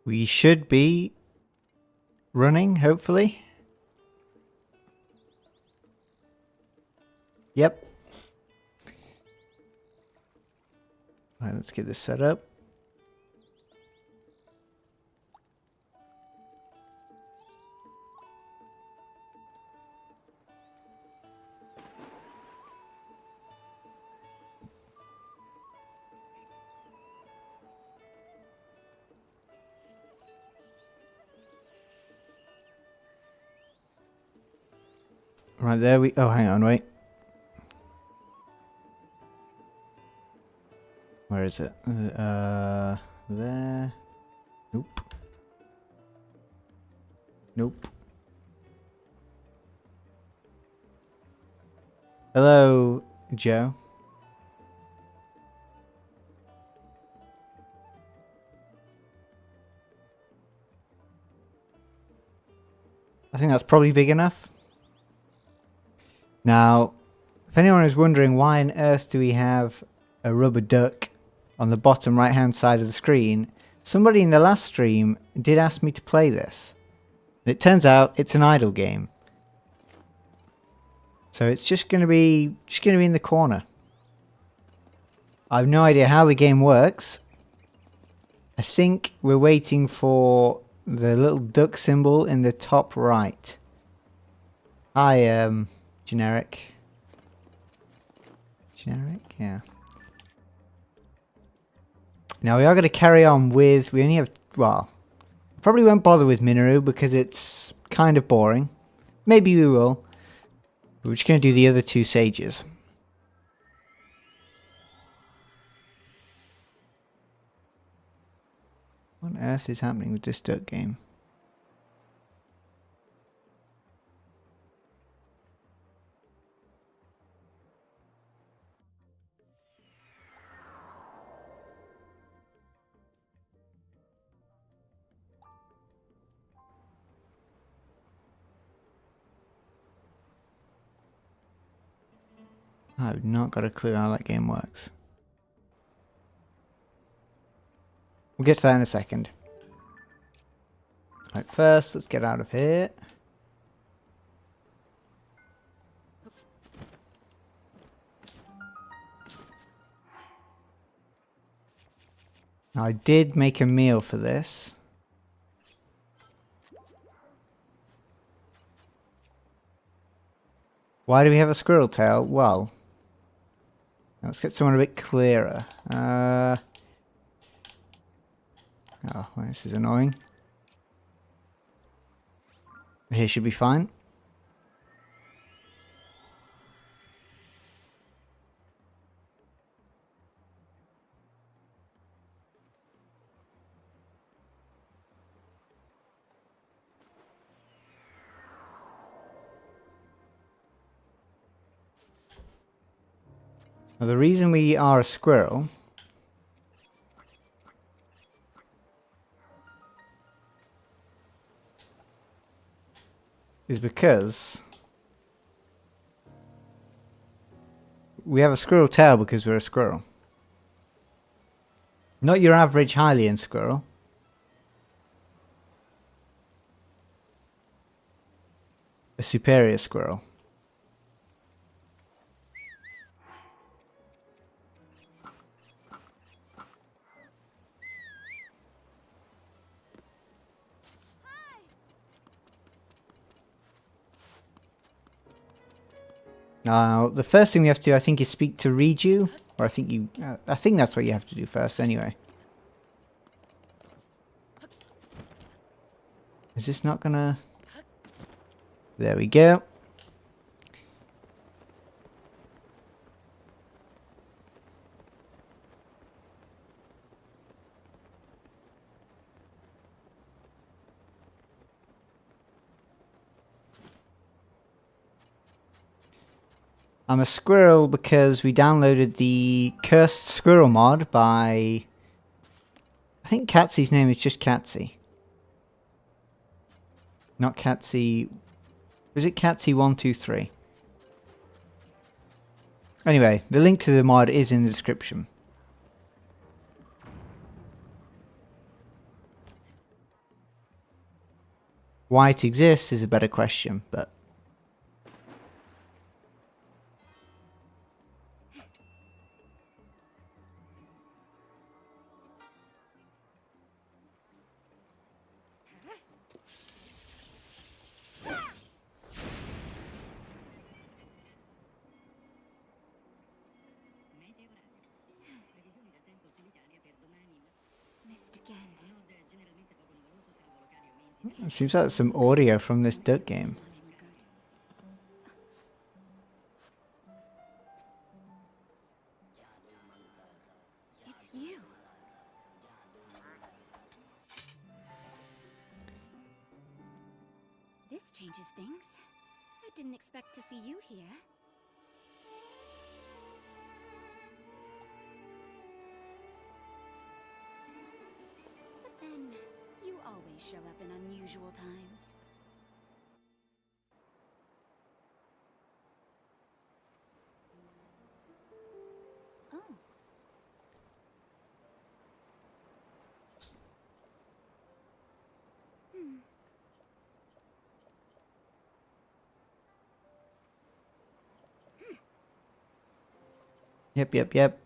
We should be running, hopefully. Yep. Alright, let's get this set up. Right there we... Oh, hang on, wait. Where is it? There. Nope. Nope. Hello, Joe. I think that's probably big enough. Now, if anyone is wondering why on earth do we have a rubber duck on the bottom right hand side of the screen, somebody in the last stream did ask me to play this. And it turns out it's an idle game. So it's just gonna be in the corner. I have no idea how the game works. I think we're waiting for the little duck symbol in the top right. Hi, generic. Generic, yeah. Now we are going to carry on with, we only have, well, probably won't bother with Minoru because it's kind of boring. Maybe we will. But we're just going to do the other two sages. What on earth is happening with this duck game? I've not got a clue how that game works. We'll get to that in a second. Right, first, let's get out of here. Now, I did make a meal for this. Why do we have a squirrel tail? Well, let's get someone a bit clearer. Oh, well, this is annoying. Here should be fine. Now, the reason we are a squirrel is because we have a squirrel tail because we're a squirrel. Not your average Hylian squirrel. A superior squirrel. Now, the first thing we have to do, I think, is speak to Riju. Or I think that's what you have to do first, anyway. Is this not gonna... There we go. I'm a squirrel because we downloaded the Cursed Squirrel mod by... I think Catsy's name is just Catsy. Not Catsy... Was it Catsy123? Anyway, the link to the mod is in the description. Why it exists is a better question, but... It seems like some audio from this duck game. It's you. This changes things. I didn't expect to see you here. But then, you always show up in unusual times. Oh. Yep.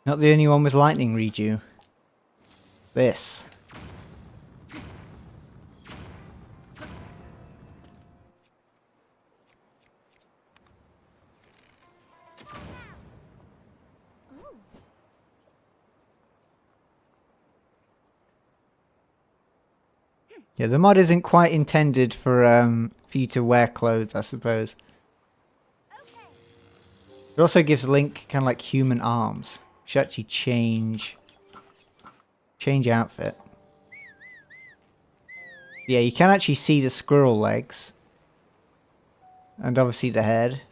Not the only one with lightning redo. This. Yeah, the mod isn't quite intended for you to wear clothes, I suppose. It also gives Link kind of like human arms. You should actually change outfit. Yeah, you can actually see the squirrel legs, and obviously the head.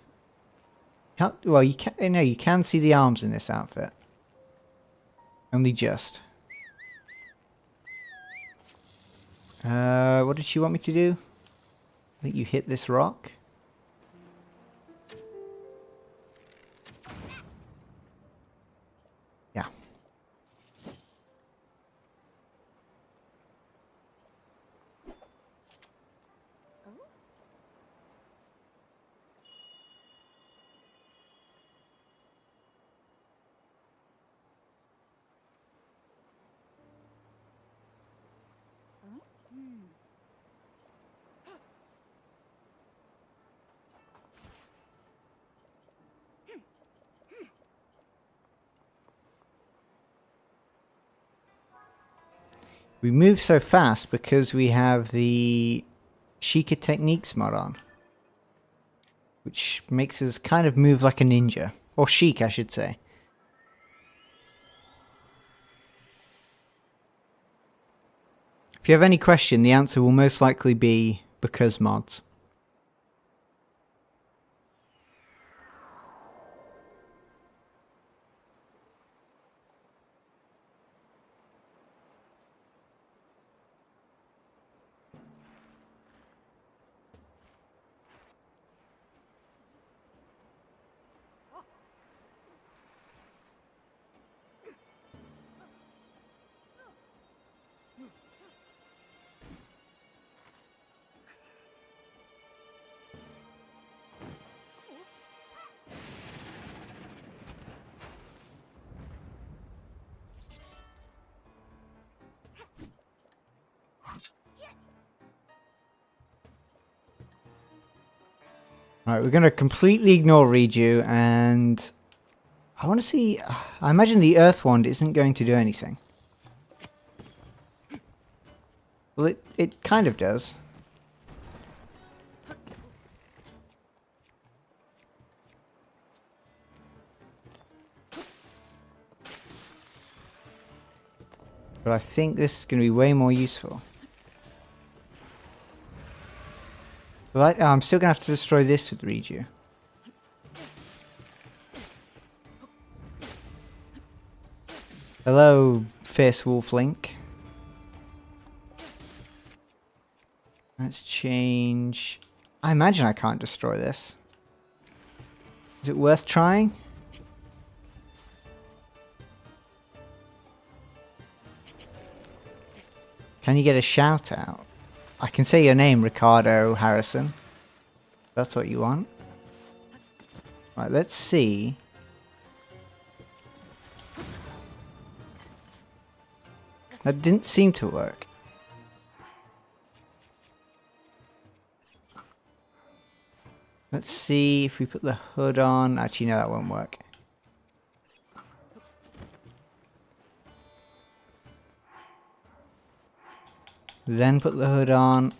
Well, you can. No, you can see the arms in this outfit. Only just. What did she want me to do? I think you hit this rock. Yeah. We move so fast because we have the Sheikah techniques mod on, which makes us kind of move like a ninja. Or chic, I should say. If you have any question, the answer will most likely be because mods. Alright, we're going to completely ignore Reju, and I want to see... I imagine the Earth Wand isn't going to do anything. Well, it kind of does. But I think this is going to be way more useful. But I'm still going to have to destroy this with Reju. Hello, Fierce Wolf Link. Let's change... I imagine I can't destroy this. Is it worth trying? Can you get a shout out? I can say your name, Ricardo Harrison. That's what you want. Right, let's see. That didn't seem to work. Let's see if we put the hood on. Actually, no, that won't work. Then put the hood on.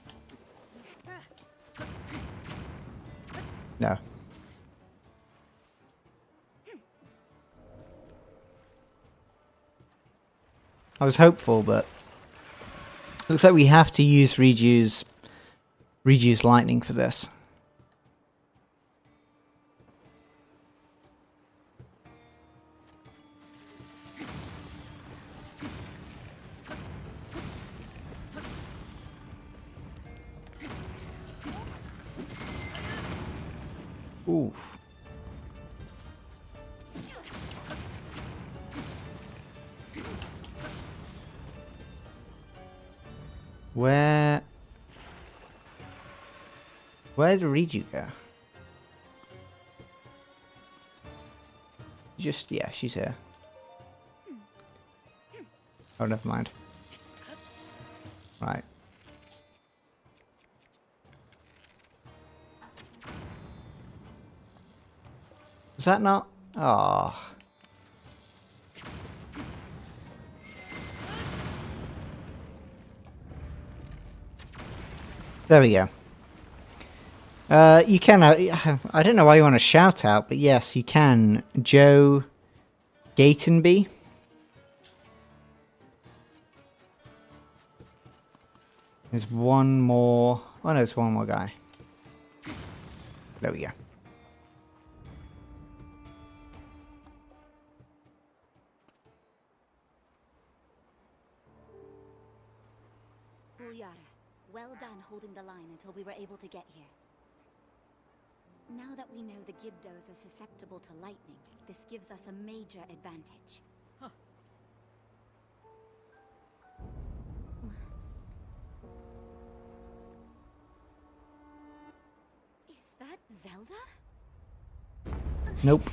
No. I was hopeful, but looks like we have to use reduce lightning for this. Ooh. Where'd Riju go? Just, yeah, she's here. Oh, never mind. Right. Was that not? Oh. There we go. You can, I don't know why you want to shout out, but yes, you can. Joe Gatenby. There's one more. Oh no, there's one more guy. There we go. Well done holding the line until we were able to get here. Now that we know the Gibdos are susceptible to lightning, this gives us a major advantage. Huh. Is that Zelda? Nope.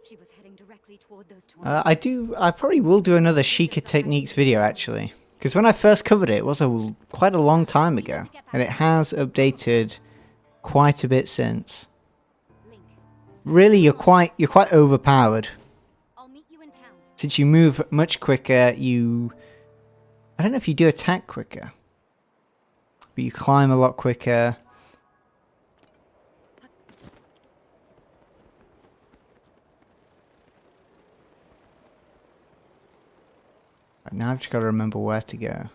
She was heading directly toward those I probably will do another Sheikah techniques video actually, because when I first covered it, it was quite a long time ago, and it has updated quite a bit since. Really, you're quite overpowered. I'll meet you in town. Since you move much quicker, I don't know if you do attack quicker, but you climb a lot quicker. Now I've just got to remember where to go.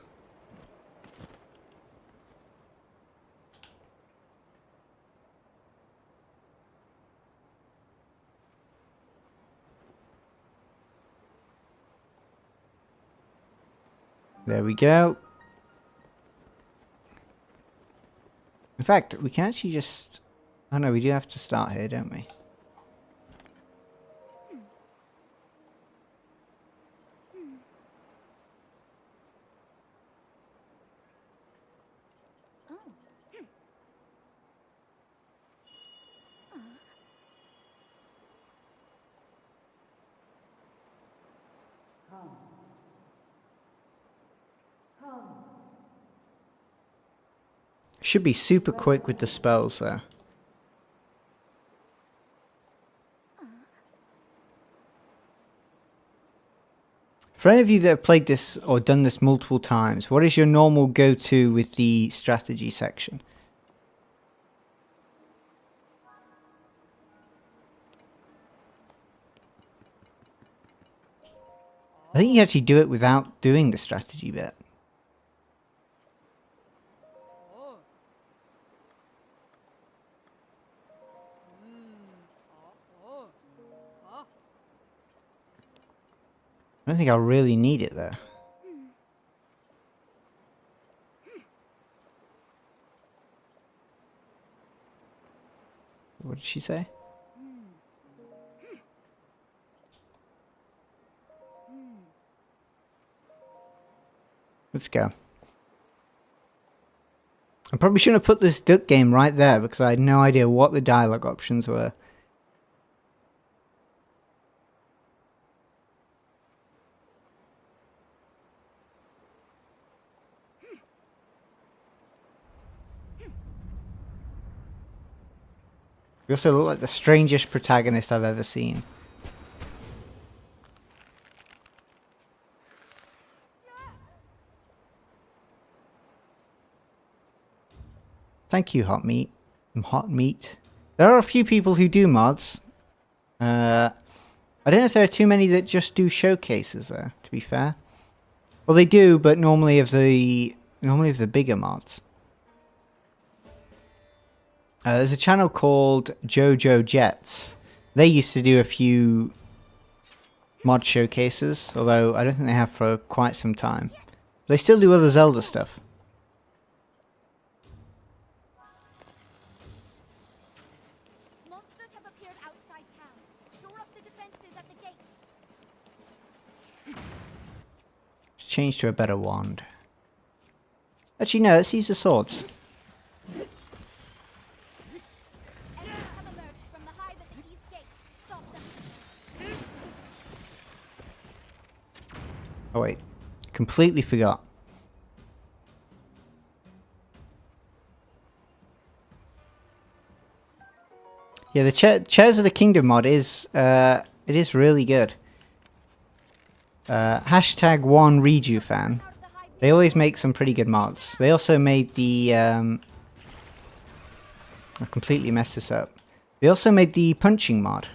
There we go. In fact, we can actually just... Oh no, we do have to start here, don't we? Should be super quick with the spells though. For any of you that have played this or done this multiple times, what is your normal go-to with the strategy section? I think you actually do it without doing the strategy bit. I don't think I'll really need it though. What did she say? Let's go. I probably shouldn't have put this duck game right there because I had no idea what the dialogue options were. You also look like the strangest protagonist I've ever seen. Thank you, Hot Meat. Hot Meat. There are a few people who do mods. I don't know if there are too many that just do showcases though, to be fair. Well, they do, but normally of the bigger mods. There's a channel called Jojo Jets. They used to do a few mod showcases, although I don't think they have for quite some time. They still do other Zelda stuff. Monsters have appeared outside town. Shore up the defenses at the gate. Let's change to a better wand. Actually, no, let's use the swords. Enemies have emerged from the hive at the east gate. Stop them. Oh wait, completely forgot. Yeah, the Chairs of the Kingdom mod is it is really good. Hashtag one Reju fan. They always make some pretty good mods. They also made the I completely messed this up. They also made the punching mod,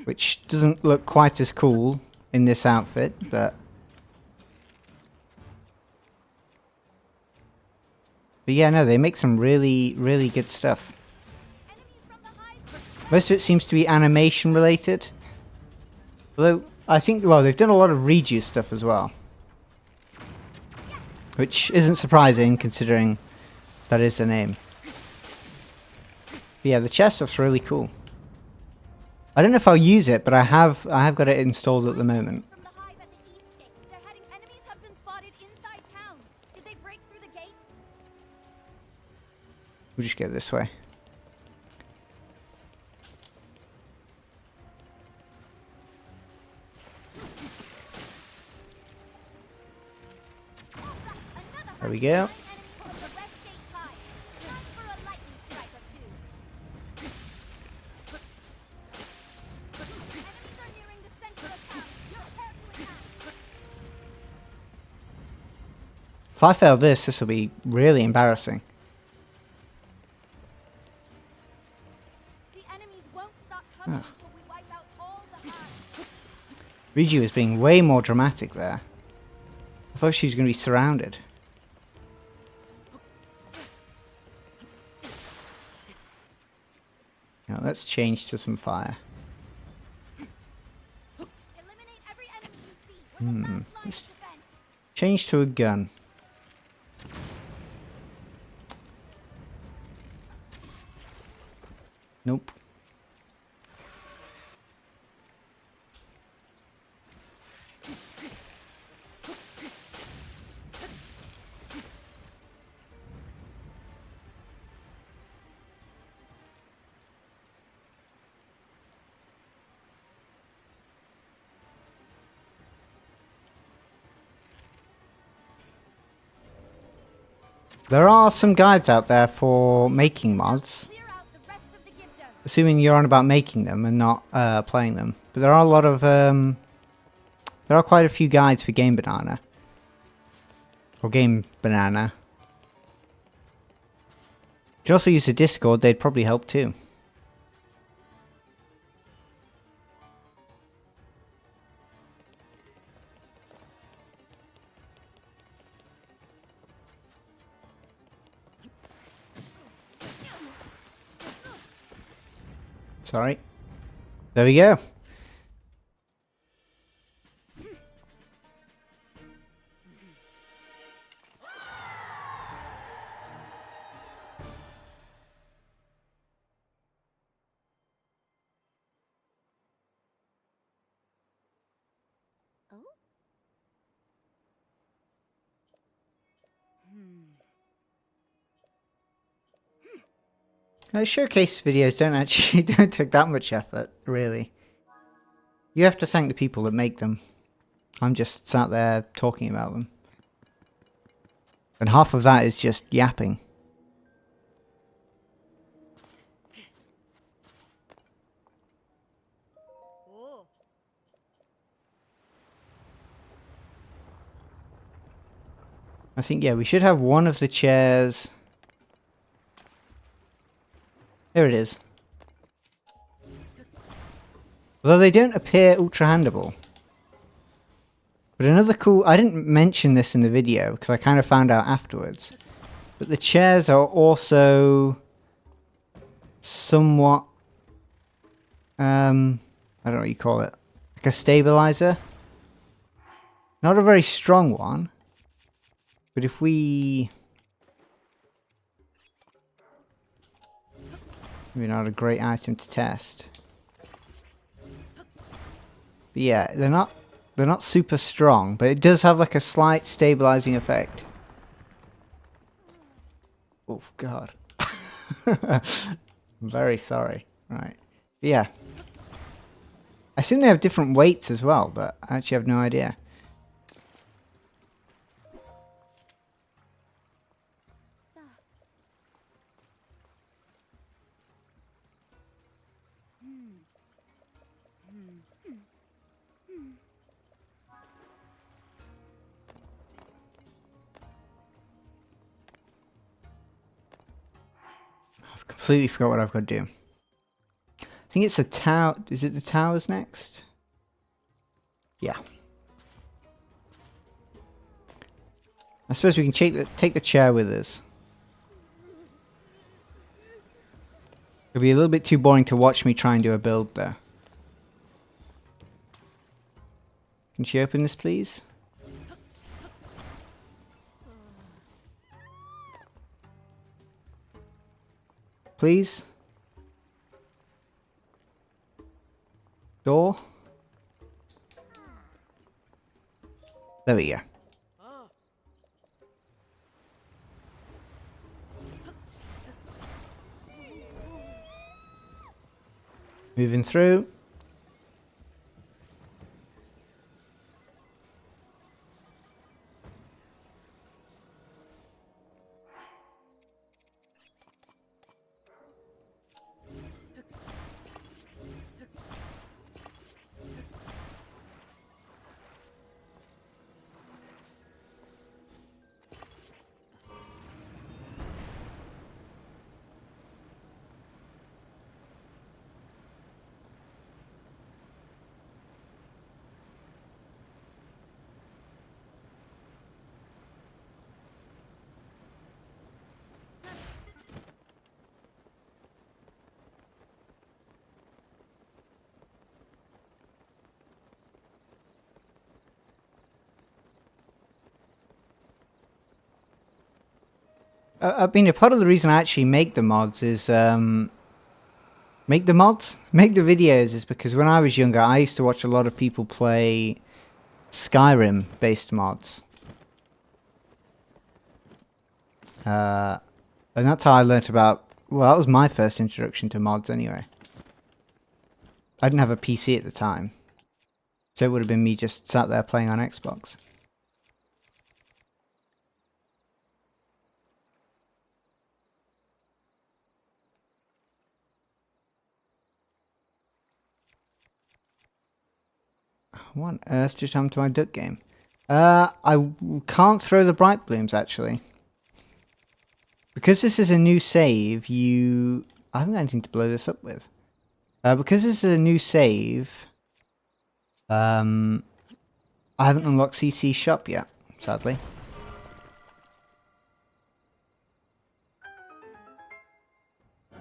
which doesn't look quite as cool in this outfit, but yeah, no, they make some really, really good stuff. Most of it seems to be animation related. Although, I think, well, they've done a lot of Reju stuff as well. Which isn't surprising, considering that is the name. But yeah, the chest stuff's really cool. I don't know if I'll use it, but I have got it installed at the moment. From the hive at the east gate. They're heading. Enemies have been spotted inside town. Did they break through the gate? We'll just go this way. There we go. If I fail this will be really embarrassing. The enemies won't stop coming until we wipe out all the hive. Riju is being way more dramatic there. I thought she was going to be surrounded. Now let's change to some fire. Eliminate every enemy you see. We're the last line of Let's defense. change to a gun. Nope. There are some guides out there for making mods. Clear out the rest of the Gibdos. Assuming you're on about making them and not playing them. But there are a lot of... there are quite a few guides for Game Banana. Or Game Banana. You could also use the Discord, they'd probably help too. Sorry. There we go. Oh? Showcase videos don't take that much effort, really. You have to thank the people that make them. I'm just sat there talking about them. And half of that is just yapping. I think, yeah, we should have one of the chairs. There it is. Although they don't appear ultra-handable. But another cool... I didn't mention this in the video because I kind of found out afterwards. But the chairs are also somewhat... I don't know what you call it. Like a stabilizer. Not a very strong one. But if we... Maybe not a great item to test. But yeah, they're not super strong, but it does have like a slight stabilizing effect. Oh god. I'm very sorry. Right. But yeah. I assume they have different weights as well, but I actually have no idea. I've completely forgot what I've got to do. I think it's a tower. Is it the towers next? Yeah. I suppose we can take the chair with us. It'll be a little bit too boring to watch me try and do a build there. Can she open this, please? Please? Door? There we go. Moving through. I mean, a part of the reason I actually make the mods is, make the videos is because when I was younger, I used to watch a lot of people play Skyrim-based mods. And that's how I learnt about, well, that was my first introduction to mods anyway. I didn't have a PC at the time. So it would have been me just sat there playing on Xbox. What on earth just happened to my duck game? Can't throw the bright blooms, actually. Because this is a new save, I haven't got anything to blow this up with. Because this is a new save, I haven't unlocked CC Shop yet, sadly.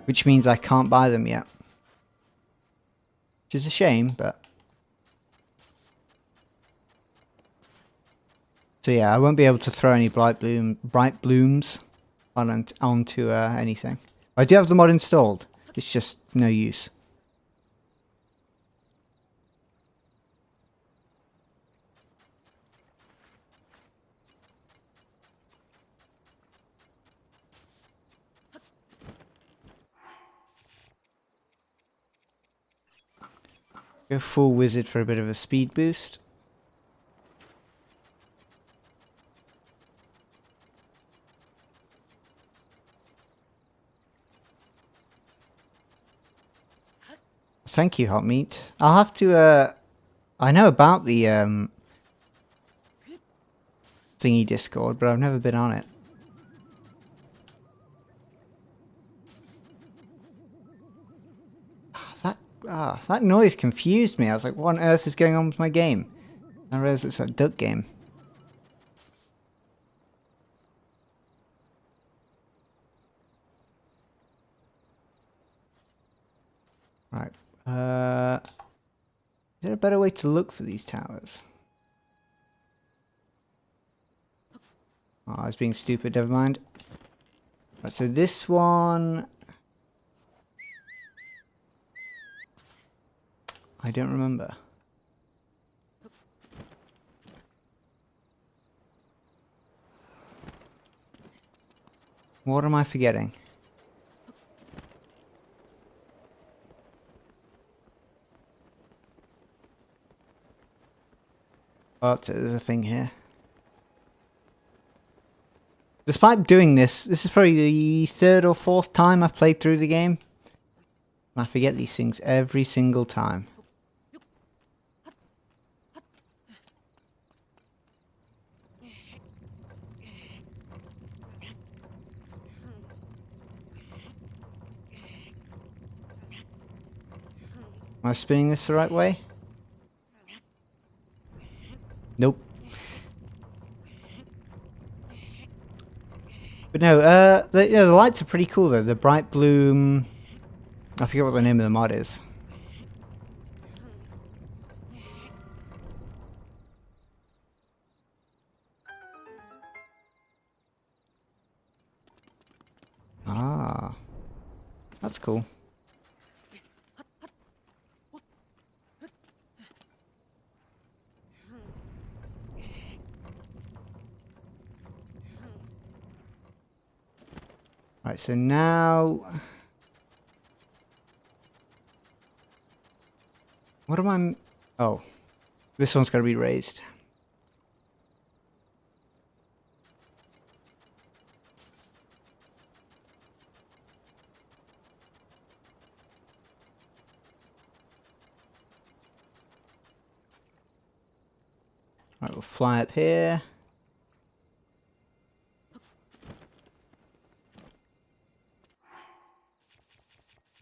Which means I can't buy them yet. Which is a shame, but... So yeah, I won't be able to throw any bright blooms onto anything. I do have the mod installed. It's just no use. Go full wizard for a bit of a speed boost. Thank you, Hot Meat. I'll have to, I know about the, thingy Discord, but I've never been on it. That noise confused me. I was like, what on earth is going on with my game? I realized it's a duck game. Right. Is there a better way to look for these towers? Oh, I was being stupid, never mind. Right, so this one... I don't remember. What am I forgetting? Oh, there's a thing here. Despite doing this is probably the third or fourth time I've played through the game. I forget these things every single time. Am I spinning this the right way? Nope. But no, the lights are pretty cool though. The bright bloom... I forget what the name of the mod is. Ah. That's cool. Right, so now... What am I... Oh. This one's got to be raised. Right, we'll fly up here.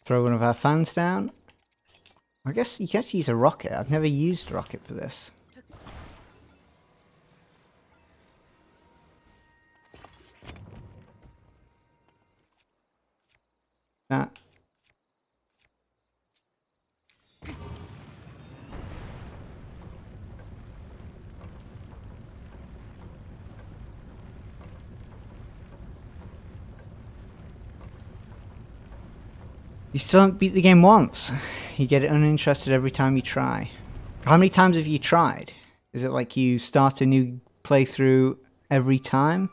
Throw one of our fans down. I guess you can actually use a rocket. I've never used a rocket for this. That. You still haven't beat the game once. You get uninterested every time you try. How many times have you tried? Is it like you start a new playthrough every time?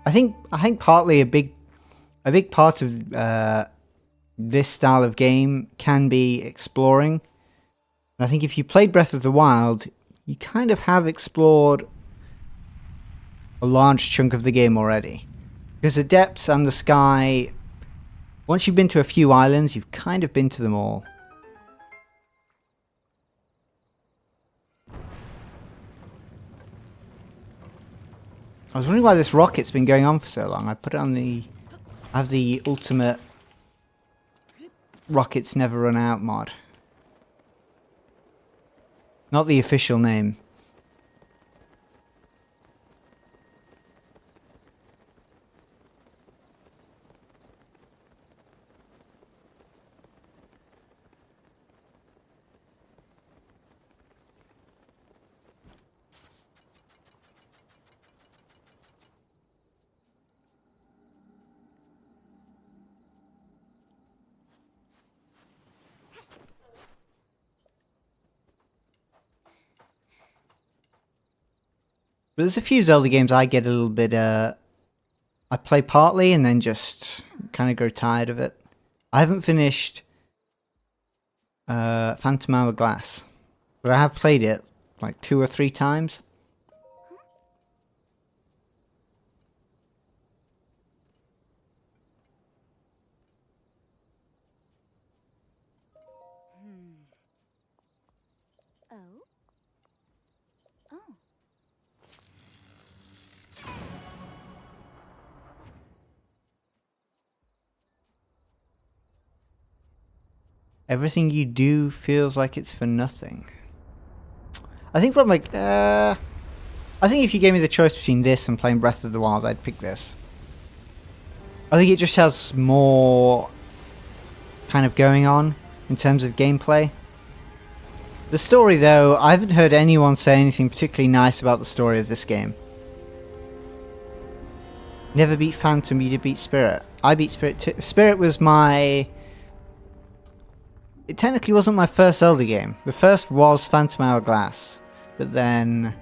I think partly a big part of this style of game can be exploring. And I think if you played Breath of the Wild, you kind of have explored a large chunk of the game already. Because the depths and the sky... Once you've been to a few islands, you've kind of been to them all. I was wondering why this rocket's been going on for so long. I put it on the... I have the ultimate rockets never run out mod. Not the official name. But there's a few Zelda games I get a little bit, I play partly and then just kind of grow tired of it. I haven't finished Phantom Hourglass, but I have played it like 2 or 3 times. Oh. Oh. Everything you do feels like it's for nothing. I think from like, I think if you gave me the choice between this and playing Breath of the Wild, I'd pick this. I think it just has more kind of going on in terms of gameplay. The story though, I haven't heard anyone say anything particularly nice about the story of this game. Never beat Phantom, you did beat Spirit. I beat Spirit too. Spirit was my... It technically wasn't my first Zelda game. The first was Phantom Hourglass, but then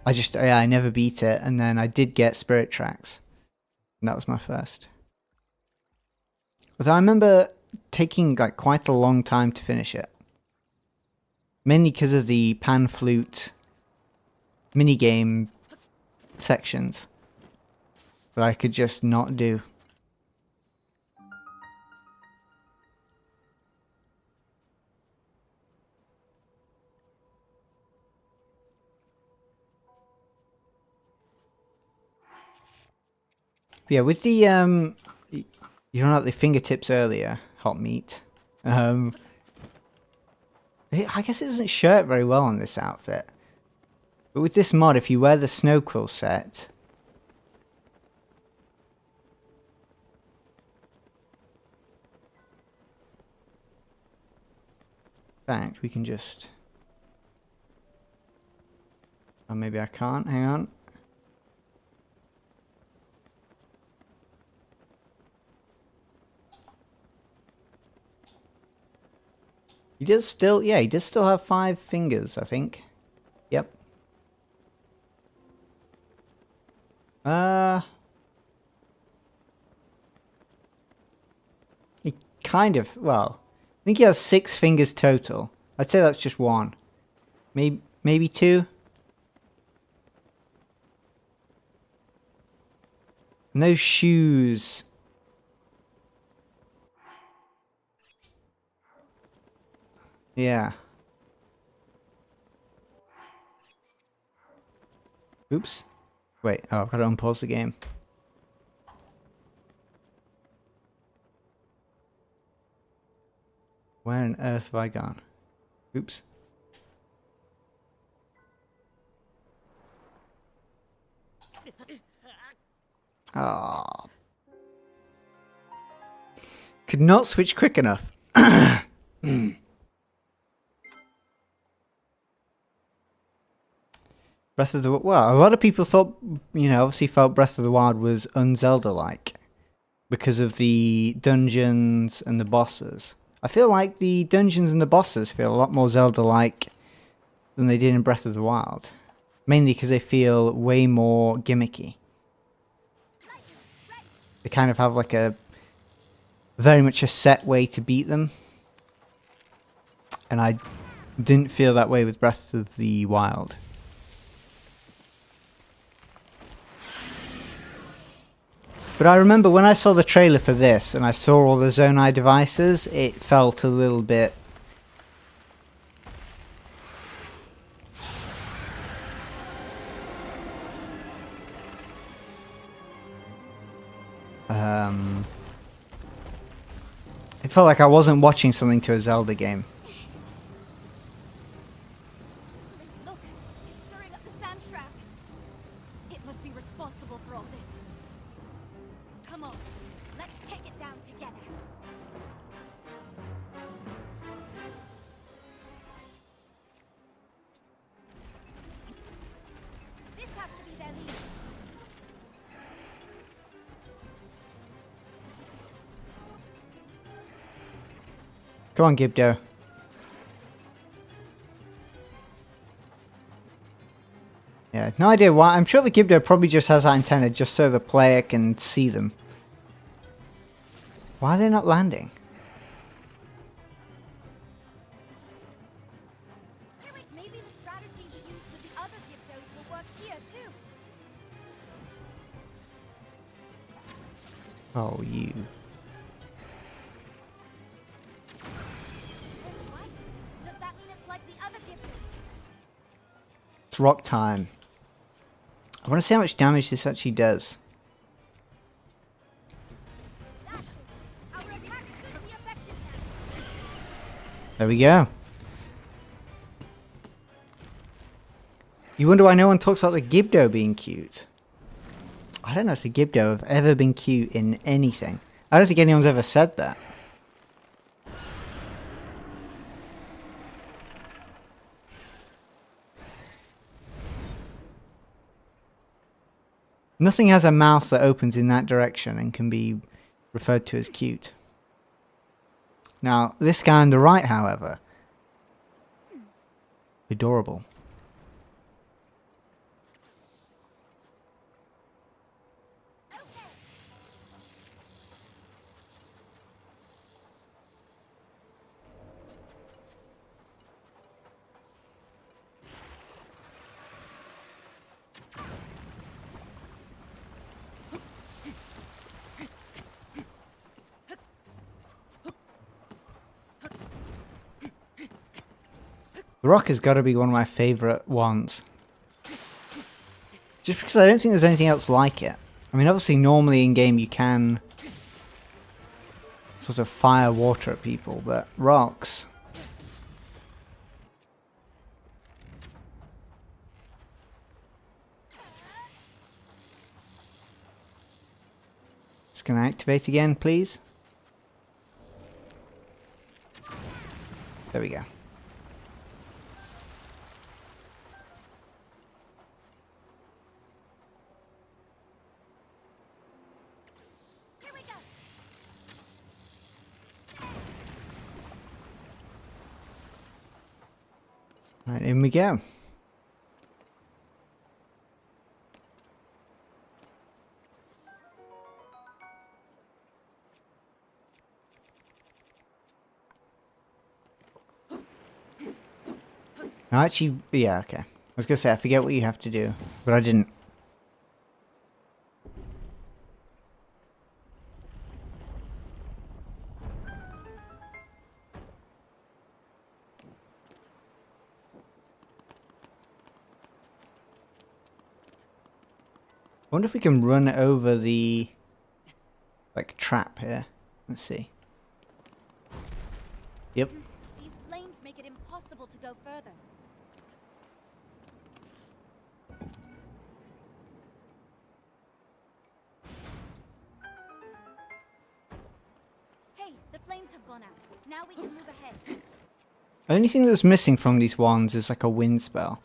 I never beat it, and then I did get Spirit Tracks, and that was my first. But I remember taking like quite a long time to finish it, mainly because of the pan flute minigame sections that I could just not do. Yeah, with the you know, like the fingertips earlier, hot meat. I guess it doesn't shirt very well on this outfit. But with this mod, if you wear the snow quill set, in fact, we can just... Oh, maybe I can't. Hang on. He does still, yeah, he does still have 5 fingers, I think. Yep. He kind of, well, I think he has 6 fingers total. I'd say that's just 1. Maybe 2. No shoes. Yeah. Oops. Wait, oh, I've got to unpause the game. Where on earth have I gone? Oops. Oh. Could not switch quick enough. Breath of the Wild. Well, a lot of people thought, you know, obviously felt Breath of the Wild was un-Zelda-like because of the dungeons and the bosses. I feel like the dungeons and the bosses feel a lot more Zelda-like than they did in Breath of the Wild. Mainly because they feel way more gimmicky. They kind of have like a very much a set way to beat them. And I didn't feel that way with Breath of the Wild. But I remember when I saw the trailer for this and I saw all the Zonai devices, it felt a little bit... It felt like I wasn't watching something to a Zelda game. Look, it's stirring up the sand shroud. It must be responsible for all this. Come on, let's take it down together. This has to be their leader. Come on, Gibdo. Yeah, no idea why. I'm sure the Gibdo probably just has that antenna just so the player can see them. Why are they not landing? Maybe the strategy we used with the other Gibdos will work here too. Oh, you. Right. Does that mean it's like the other Gibdos? It's rock time. I want to see how much damage this actually does. That's it. Our attack should be effective now. There we go. You wonder why no one talks about the Gibdo being cute. I don't know if the Gibdo have ever been cute in anything. I don't think anyone's ever said that. Nothing has a mouth that opens in that direction and can be referred to as cute. Now, this guy on the right, however, adorable. The rock has got to be one of my favourite ones. Just because I don't think there's anything else like it. I mean, obviously, normally in game you can sort of fire water at people, but rocks. Just gonna activate again, please. There we go. Right, in we go. No, actually, yeah, okay. I was gonna say, I forget what you have to do, but I didn't. I wonder if we can run over the, like, trap here. Let's see. Yep. These flames make it impossible to go further. Hey, the flames have gone out. Now we can move ahead. The only thing that's missing from these wands is like a wind spell.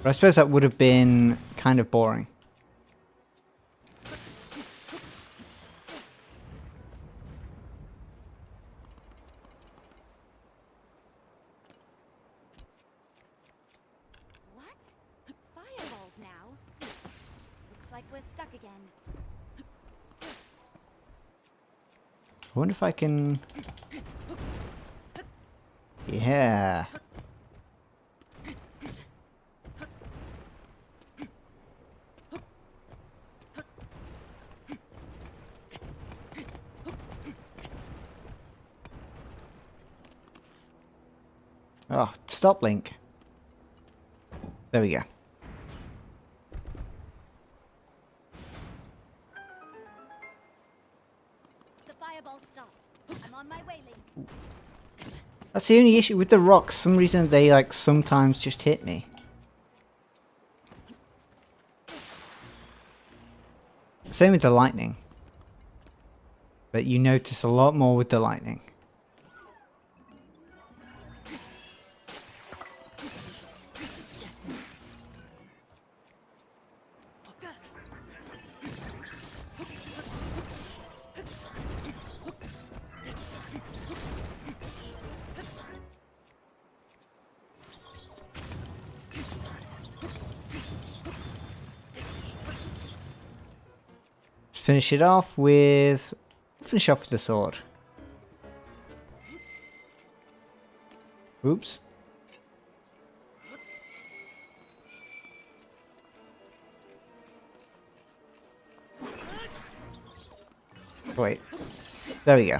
But I suppose that would have been kind of boring. What? Fireballs now? Looks like we're stuck again. I wonder if I can... Yeah. Oh, stop, Link. There we go. fireball stopped. I'm on my way, Link. That's the only issue with the rocks. Some reason they like sometimes just hit me. Same with the lightning. But you notice a lot more with the lightning. Finish off with the sword. Oops. Wait. There we go.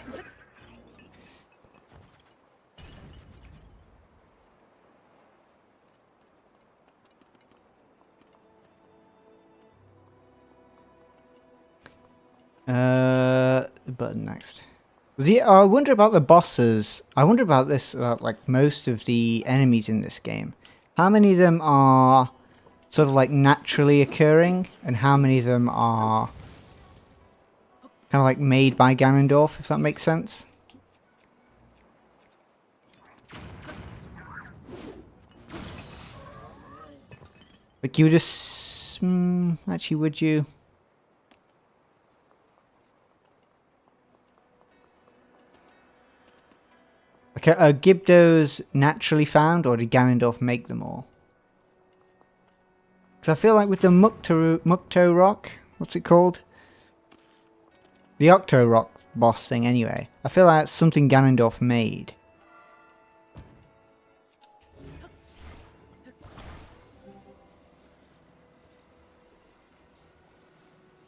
Button next. I wonder about the bosses. I wonder about this, like most of the enemies in this game. How many of them are sort of like naturally occurring, and how many of them are kind of like made by Ganondorf, if that makes sense? Like you would just... actually, would you? Okay, are Gibdos naturally found, or did Ganondorf make them all? Because I feel like with the Mukto Rock, what's it called? The Octo Rock boss thing anyway. I feel like that's something Ganondorf made.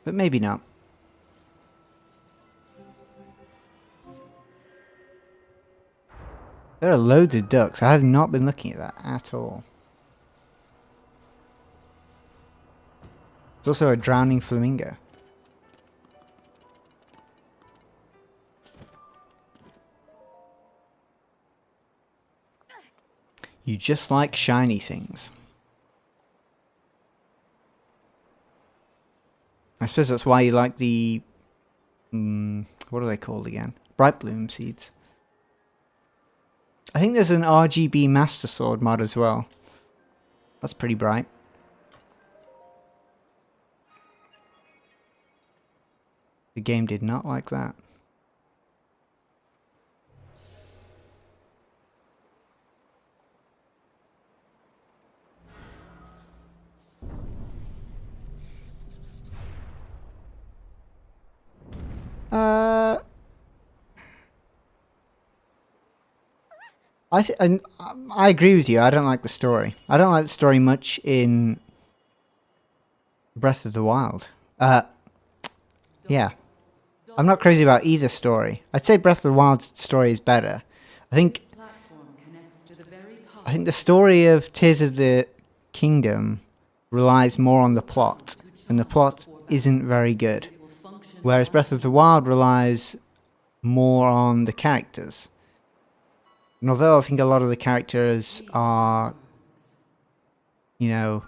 But maybe not. There are loads of ducks. I have not been looking at that at all. There's also a drowning flamingo. You just like shiny things. I suppose that's why you like the... what are they called again? Bright Bloom seeds. I think there's an RGB Master Sword mod as well. That's pretty bright. The game did not like that. I agree with you. I don't like the story. I don't like the story much in Breath of the Wild. Yeah. I'm not crazy about either story. I'd say Breath of the Wild's story is better. I think the story of Tears of the Kingdom relies more on the plot, and the plot isn't very good. Whereas Breath of the Wild relies more on the characters. And although I think a lot of the characters are, you know,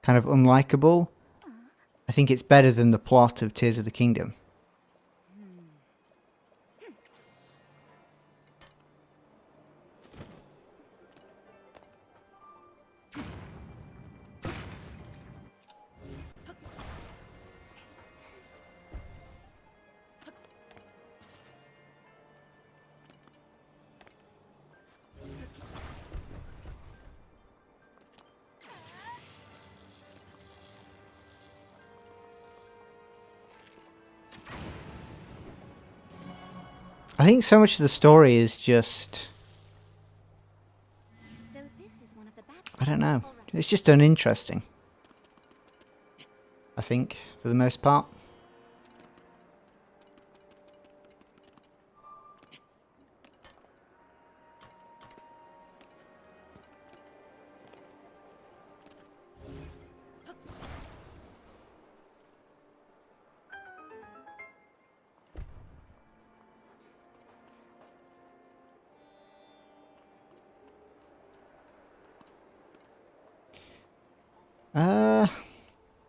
kind of unlikable, I think it's better than the plot of Tears of the Kingdom. I think so much of the story is just... So this is one of the bad I don't know. It's just uninteresting. I think, for the most part.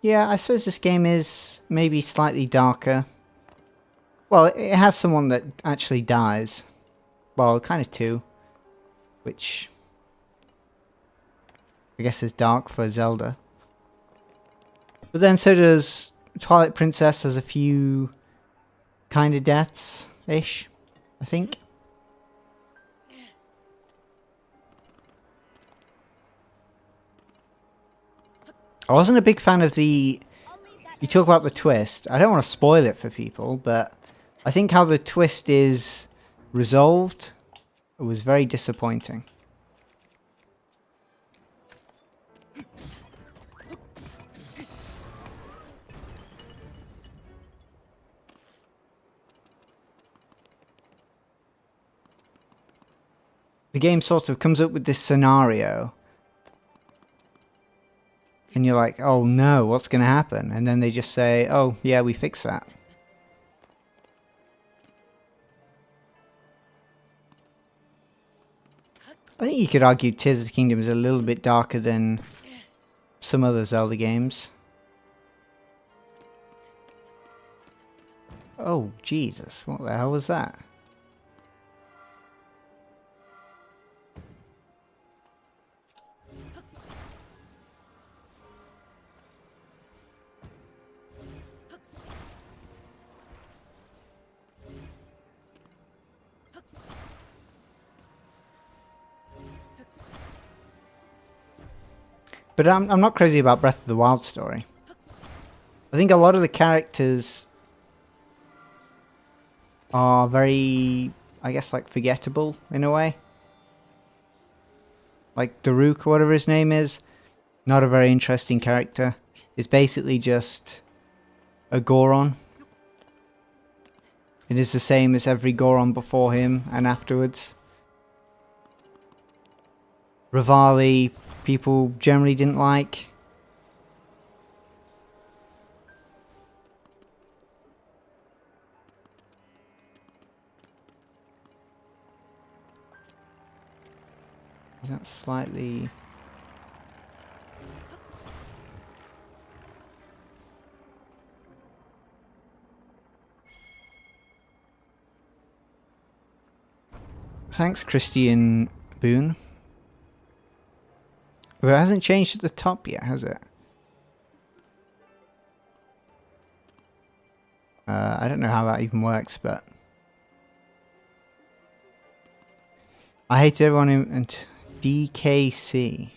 Yeah, I suppose this game is maybe slightly darker. Well, it has someone that actually dies. Well, kind of two. Which I guess is dark for Zelda. But then so does Twilight Princess, has a few kind of deaths-ish, I think. I wasn't a big fan of the... You talk about the twist. I don't want to spoil it for people, but I think how the twist is resolved was very disappointing. The game sort of comes up with this scenario and you're like, oh no, what's going to happen? And then they just say, oh yeah, we fixed that. I think you could argue Tears of the Kingdom is a little bit darker than some other Zelda games. Oh Jesus, what the hell was that? But I'm not crazy about Breath of the Wild story. I think a lot of the characters are very, I guess, like forgettable in a way. Like Daruk, or whatever his name is, not a very interesting character. It's basically just a Goron. It is the same as every Goron before him and afterwards. Rivali, people generally didn't like. Is that slightly... Thanks, Christian Boone. Well, it hasn't changed at the top yet, has it? I don't know how that even works, but... I hate everyone in DKC.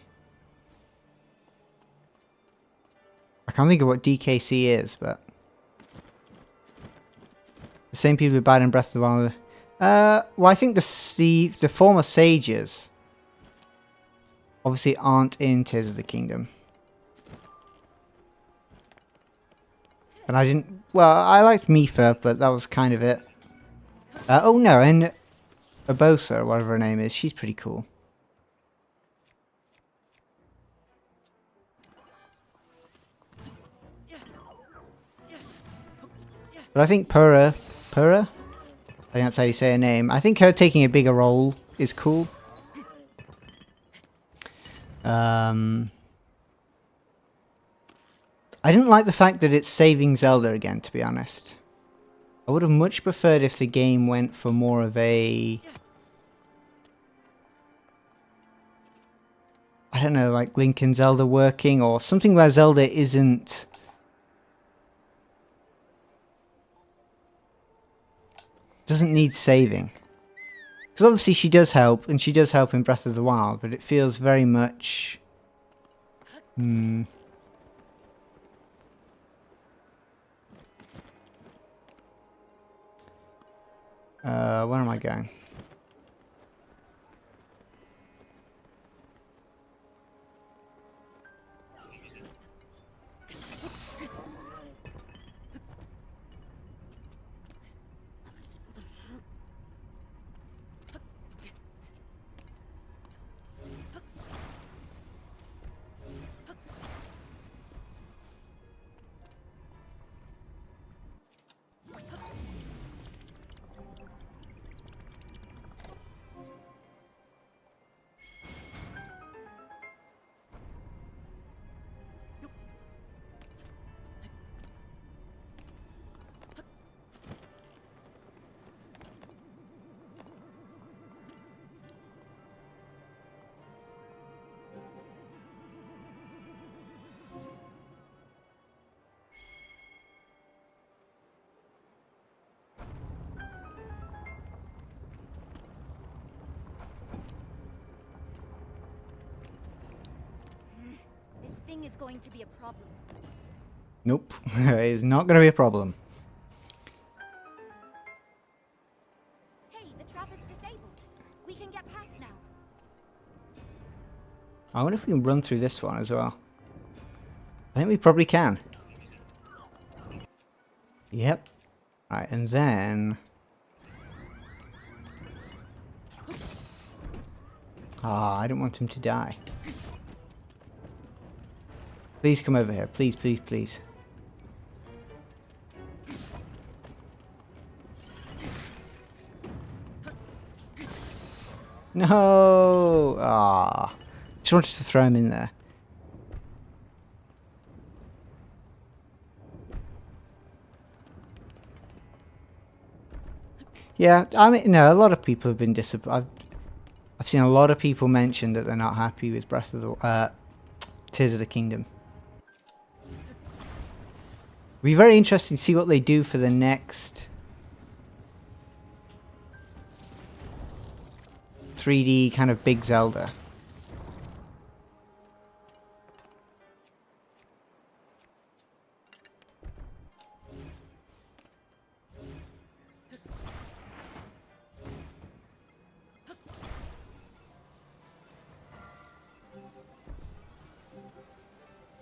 I can't think of what DKC is, but... The same people who died in Breath of the Wild... well, I think the former sages... obviously aren't in Tears of the Kingdom. And I didn't... Well, I liked Mipha, but that was kind of it. Oh no, and Urbosa, or whatever her name is, she's pretty cool. But I think Pura? I think that's how you say her name. I think her taking a bigger role is cool. I didn't like the fact that it's saving Zelda again, to be honest. I would have much preferred if the game went for more of a... I don't know, like Link and Zelda working, or something where Zelda isn't... doesn't need saving. Because obviously she does help, and she does help in Breath of the Wild, but it feels very much... where am I going? thing is going to be a problem. Nope, it's not going to be a problem. Hey, the trap is disabled. We can get past now. I wonder if we can run through this one as well. I think we probably can. Yep. Right, and then... Ah, I don't want him to die. Please come over here. Please, please, please. No! Ah. Just wanted to throw him in there. Yeah, I mean, no, a lot of people have been disappointed. I've seen a lot of people mention that they're not happy with Breath of the Tears of the Kingdom. It'll be very interesting to see what they do for the next 3D kind of big Zelda.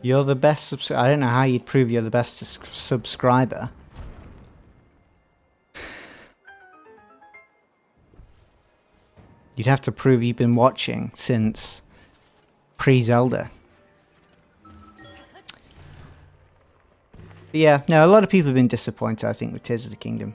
You're the best I don't know how you'd prove you're the best subscriber. You'd have to prove you've been watching since pre-Zelda. Yeah, no, a lot of people have been disappointed, I think, with Tears of the Kingdom.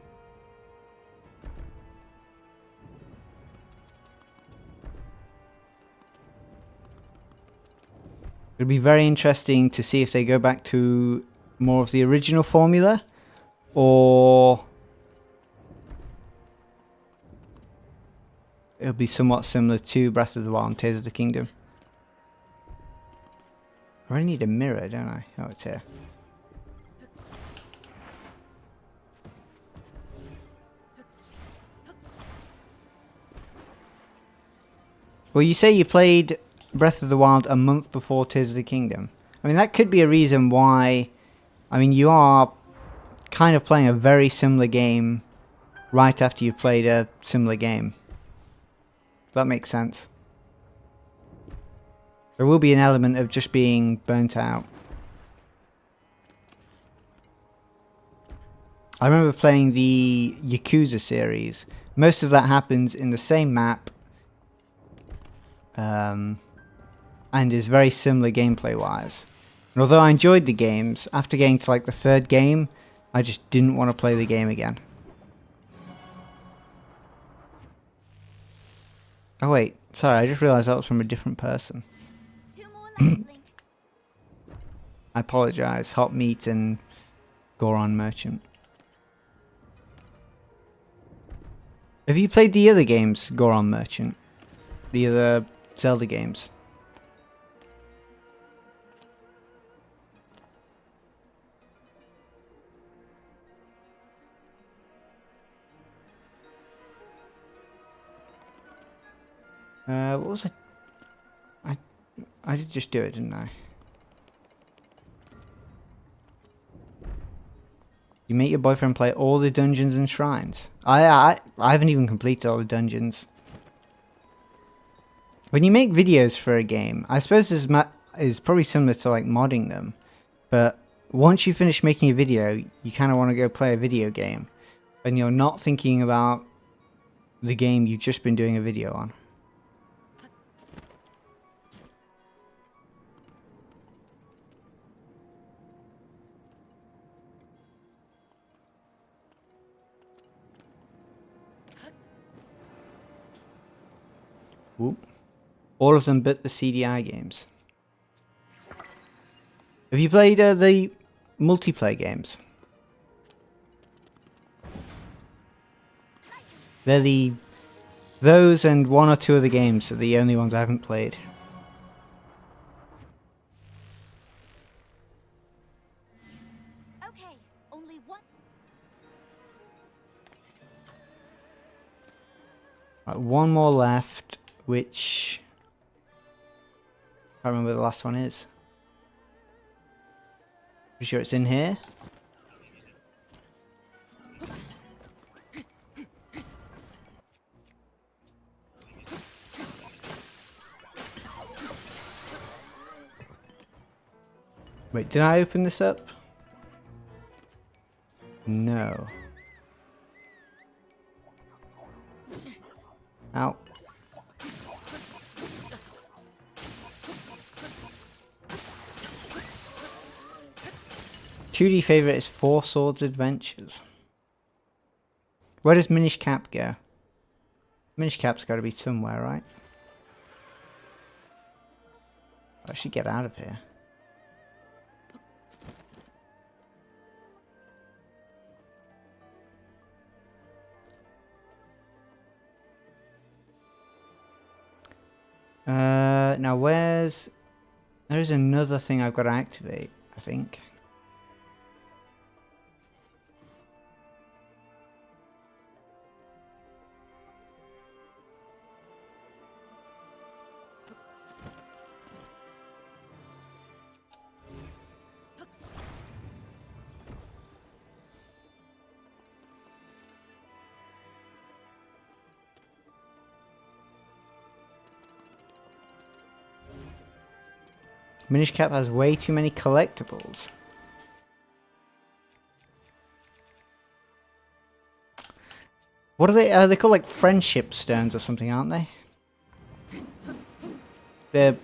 It'll be very interesting to see if they go back to more of the original formula, or it'll be somewhat similar to Breath of the Wild and Tears of the Kingdom. I really need a mirror, don't I? Oh, it's here. Well, you say you played Breath of the Wild a month before Tears of the Kingdom. I mean, that could be a reason why... I mean, you are kind of playing a very similar game right after you played a similar game. That makes sense. There will be an element of just being burnt out. I remember playing the Yakuza series. Most of that happens in the same map. And is very similar gameplay wise. And although I enjoyed the games, after getting to like the third game, I just didn't want to play the game again. Oh wait, sorry, I just realised that was from a different person. 2 more left, Link. I apologise, Hot Meat and Goron Merchant. Have you played the other games, Goron Merchant? The other Zelda games? What was it? I did just do it, didn't I? You make your boyfriend play all the dungeons and shrines. I haven't even completed all the dungeons. When you make videos for a game, I suppose this is probably similar to like modding them. But once you finish making a video, you kind of want to go play a video game. And you're not thinking about the game you've just been doing a video on. Whoop. All of them but the CDI games. Have you played the multiplayer games? They're those and 1 or 2 other games are the only ones I haven't played. Okay, only one. Right, 1 more left, which I can't remember what the last one is. Pretty sure it's in here. Wait, did I open this up? No. Ow. 2D favourite is Four Swords Adventures. Where does Minish Cap go? Minish Cap's got to be somewhere, right? I should get out of here. Now where's... There's another thing I've got to activate, I think. Minish Cap has way too many collectibles. What are they? They're called like friendship stones or something, aren't they? They're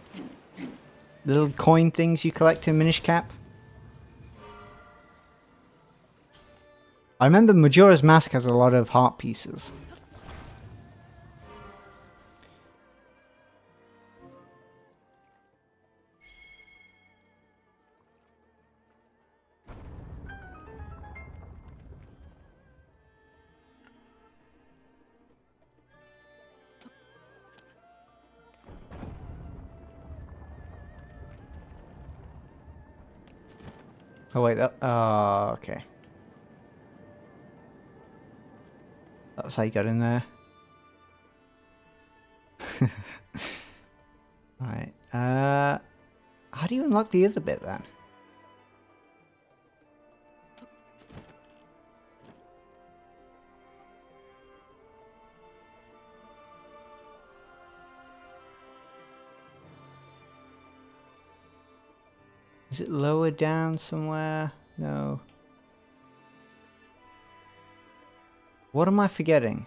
little coin things you collect in Minish Cap. I remember Majora's Mask has a lot of heart pieces. Oh wait, that... Oh, okay. That's how you got in there. Right. How do you unlock the other bit then? Is it lower down somewhere? No. What am I forgetting?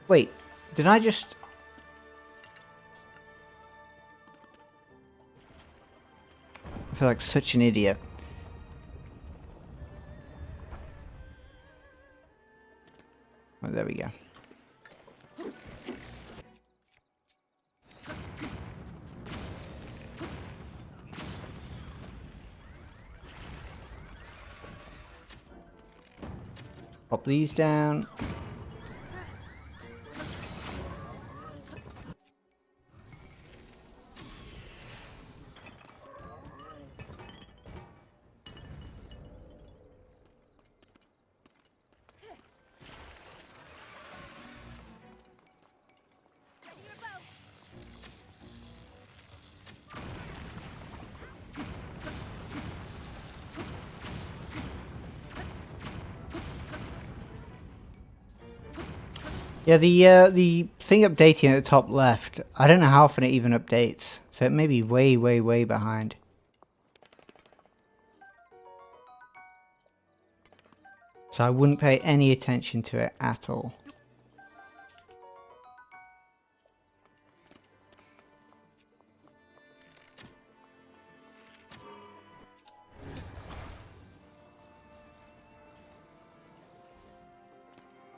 Wait, did I just... I feel like such an idiot. Oh, there we go. Pop these down. Yeah, the thing updating at the top left, I don't know how often it even updates, so it may be way, way, way behind. So I wouldn't pay any attention to it at all.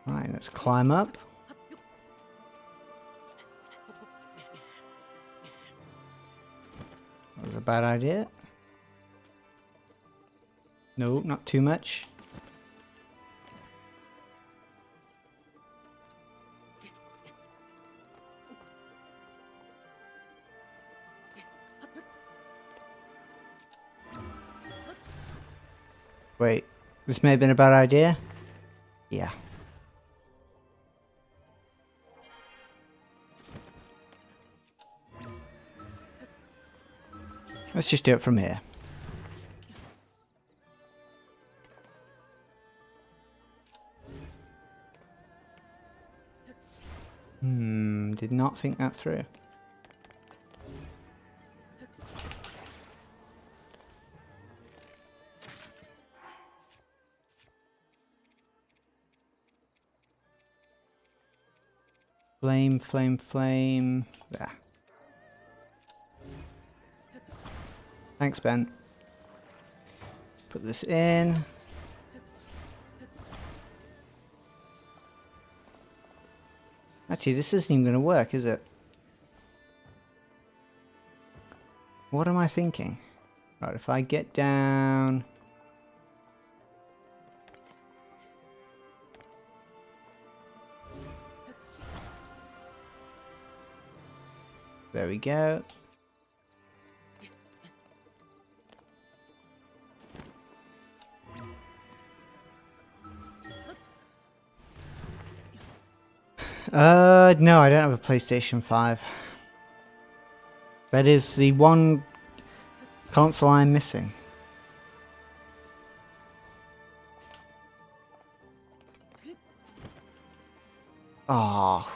Right, let's climb up. That was a bad idea. No, not too much. Wait, this may have been a bad idea? Yeah. Let's just do it from here. Did not think that through. Flame, flame, flame. There. Thanks, Ben. Put this in. Actually, this isn't even going to work, is it? What am I thinking? Right, if I get down... There we go. No, I don't have a PlayStation 5. That is the one console I'm missing. Oh,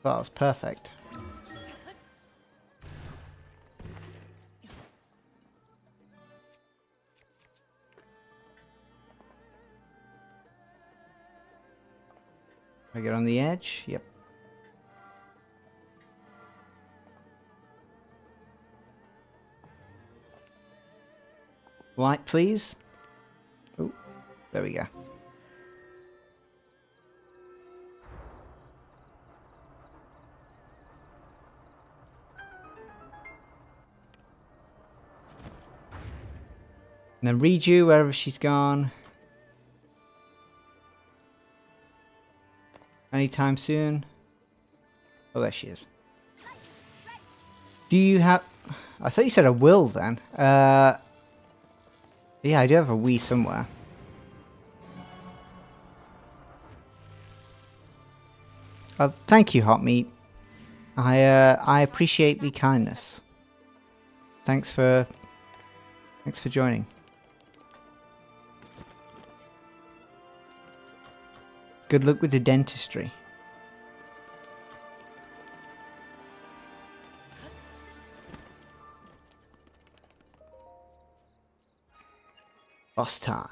that was perfect. I get on the edge? Yep. Light, please. Oh, there we go. And then redo wherever she's gone. Anytime soon. Oh, there she is. Do you have... I thought you said a will then. Yeah, I do have a Wii somewhere. Thank you, Hot Meat. I appreciate the kindness. Thanks for joining. Good luck with the dentistry. Lost time.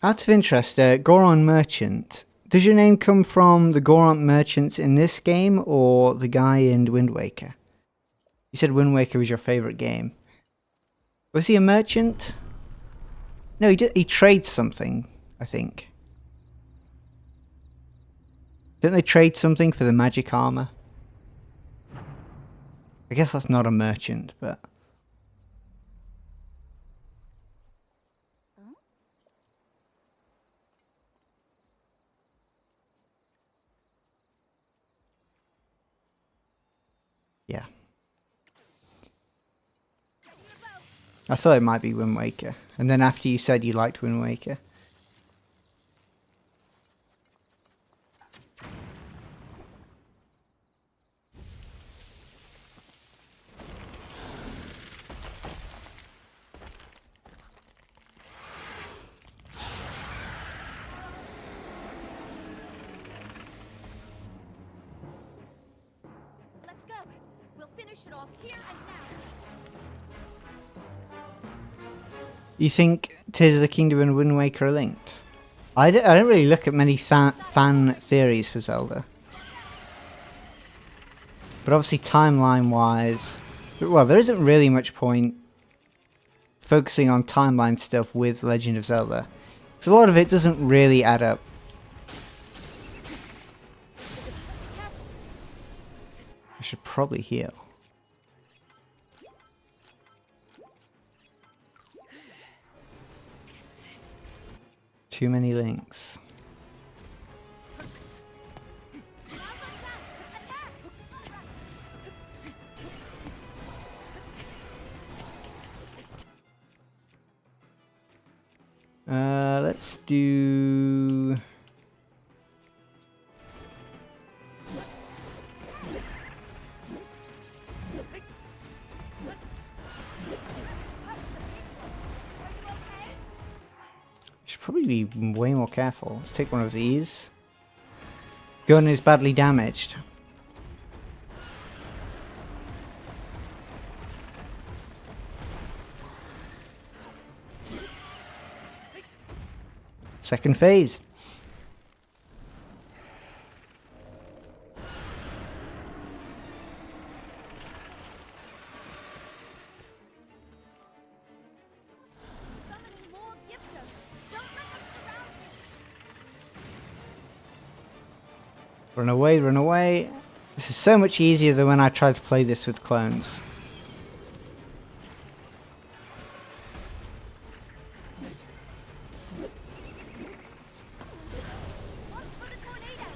Out of interest, Goron Merchant. Does your name come from the Goron merchants in this game or the guy in Wind Waker? You said Wind Waker was your favorite game. Was he a merchant? No, he trades something, I think. Didn't they trade something for the magic armor? I guess that's not a merchant, but... yeah. I thought it might be Wind Waker. And then after you said you liked Wind Waker. Let's go. We'll finish it off here and now. You think Tears of the Kingdom and Wind Waker are linked? I don't really look at many fan theories for Zelda. But obviously timeline-wise... well, there isn't really much point focusing on timeline stuff with Legend of Zelda. Because a lot of it doesn't really add up. I should probably heal. Too many links. Let's do... Should probably be way more careful. Let's take one of these. Gun is badly damaged. Second phase. Summoning more giftos. Don't let them surround you. Run away, run away. This is so much easier than when I tried to play this with clones. Watch for the tornado.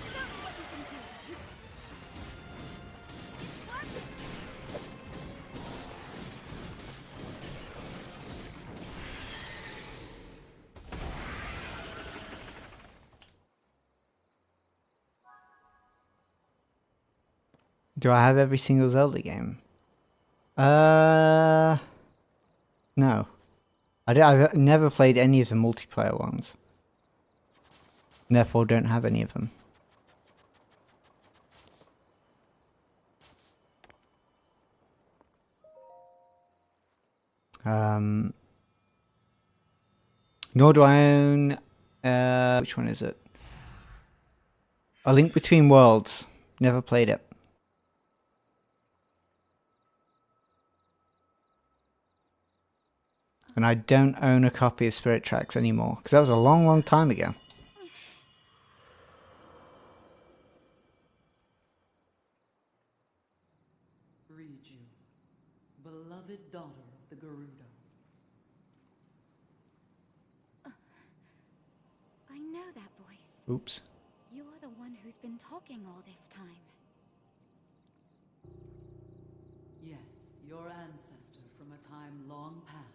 Show me what you can do. Do I have every single Zelda game? No. I've never played any of the multiplayer ones. And therefore don't have any of them. Nor do I own... which one is it? A Link Between Worlds. Never played it. And I don't own a copy of Spirit Tracks anymore, because that was a long, long time ago. Riju, beloved daughter of the Gerudo. I know that voice. Oops. You're the one who's been talking all this time. Yes, your ancestor from a time long past.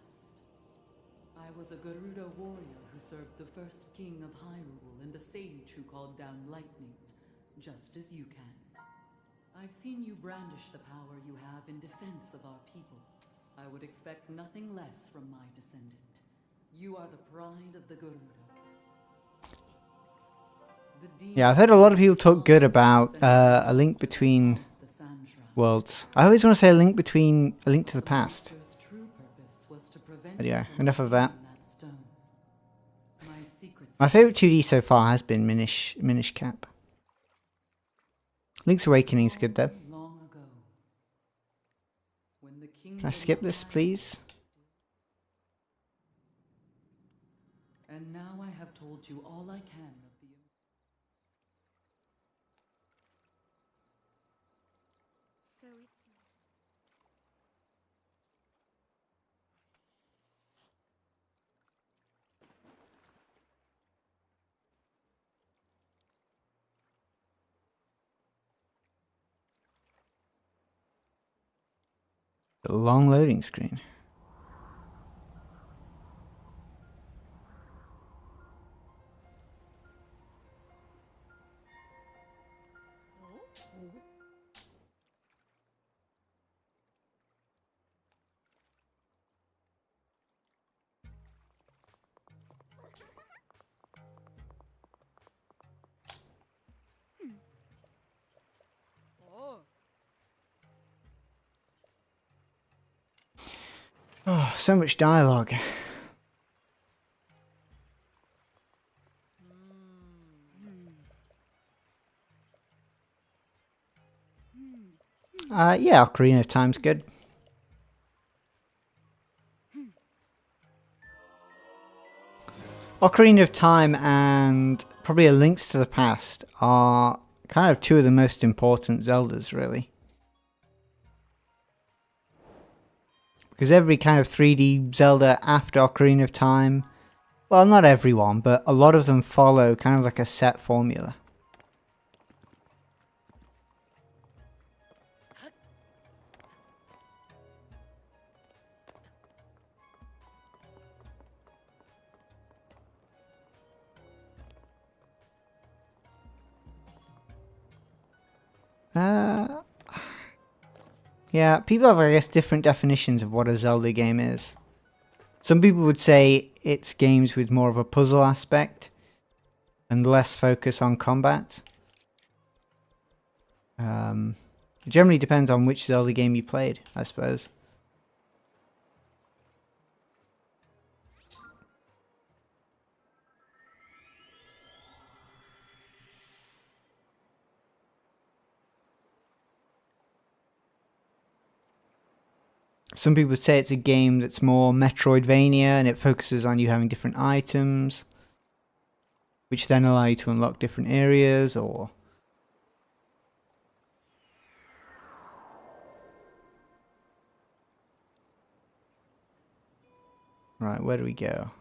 I was a Gerudo warrior who served the first king of Hyrule and a sage who called down lightning, just as you can. I've seen you brandish the power you have in defense of our people. I would expect nothing less from my descendant. You are the pride of the Gerudo. Yeah, I've heard a lot of people talk good about A Link Between Worlds. I always want to say A Link Between... A Link to the Past. But yeah, enough of that. My favourite 2D so far has been Minish Cap. Link's Awakening's good though. Can I skip this, please? And now I have told you all I can of the... So it's... The long loading screen. Oh, so much dialogue. Yeah, Ocarina of Time's good. Ocarina of Time and probably A Link's to the Past are kind of two of the most important Zeldas, really. Because every kind of 3D Zelda after Ocarina of Time, well, not everyone, but a lot of them follow kind of like a set formula. Yeah, people have, I guess, different definitions of what a Zelda game is. Some people would say it's games with more of a puzzle aspect and less focus on combat. It generally depends on which Zelda game you played, I suppose. Some people would say it's a game that's more Metroidvania and it focuses on you having different items, which then allow you to unlock different areas, or... Right, where do we go?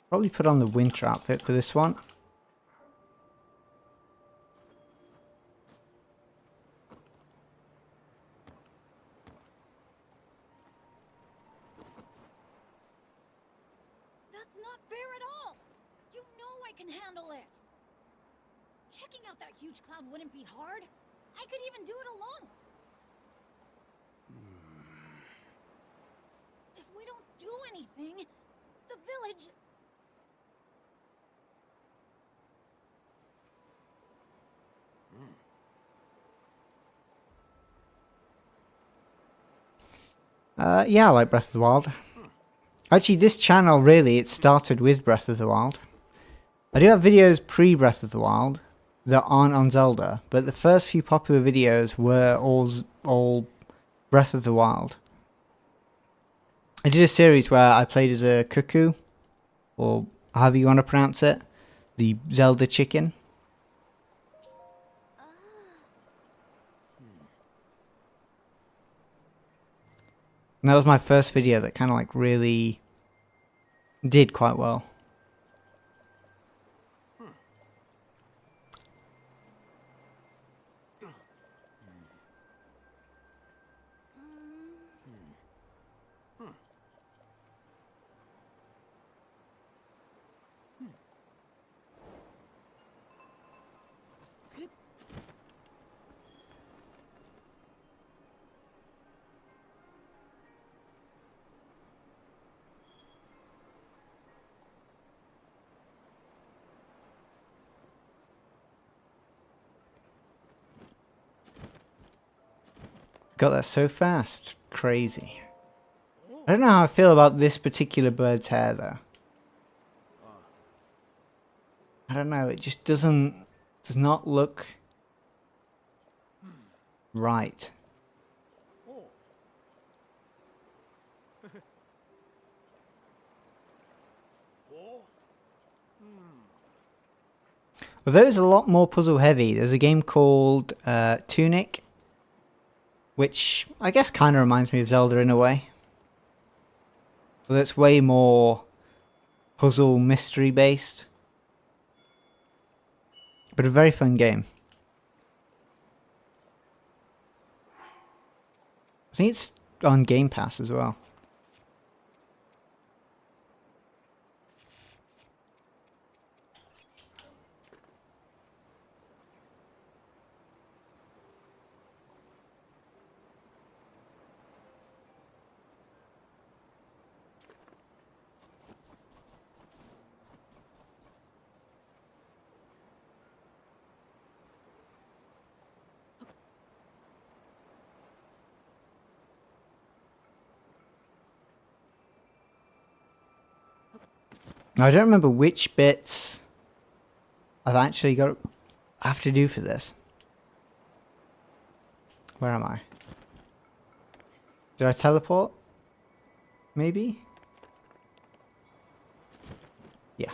Probably put on the winter outfit for this one. That's not fair at all! You know I can handle it! Checking out that huge cloud wouldn't be hard. I could even do it alone. If we don't do anything, the village... Yeah, I like Breath of the Wild. Actually, this channel, really, it started with Breath of the Wild. I do have videos pre-Breath of the Wild that aren't on Zelda, but the first few popular videos were all Breath of the Wild. I did a series where I played as a cuckoo, or however you want to pronounce it, the Zelda chicken. And that was my first video that kind of like really did quite well. Got that so fast. Crazy. I don't know how I feel about this particular bird's hair though. I don't know, it just does not look right. Although it's a lot more puzzle heavy, there's a game called Tunic, which I guess kind of reminds me of Zelda in a way. But it's way more puzzle mystery based. But a very fun game. I think it's on Game Pass as well. Now, I don't remember which bits I've actually got I have to do for this. Where am I? Did I teleport? Maybe? Yeah.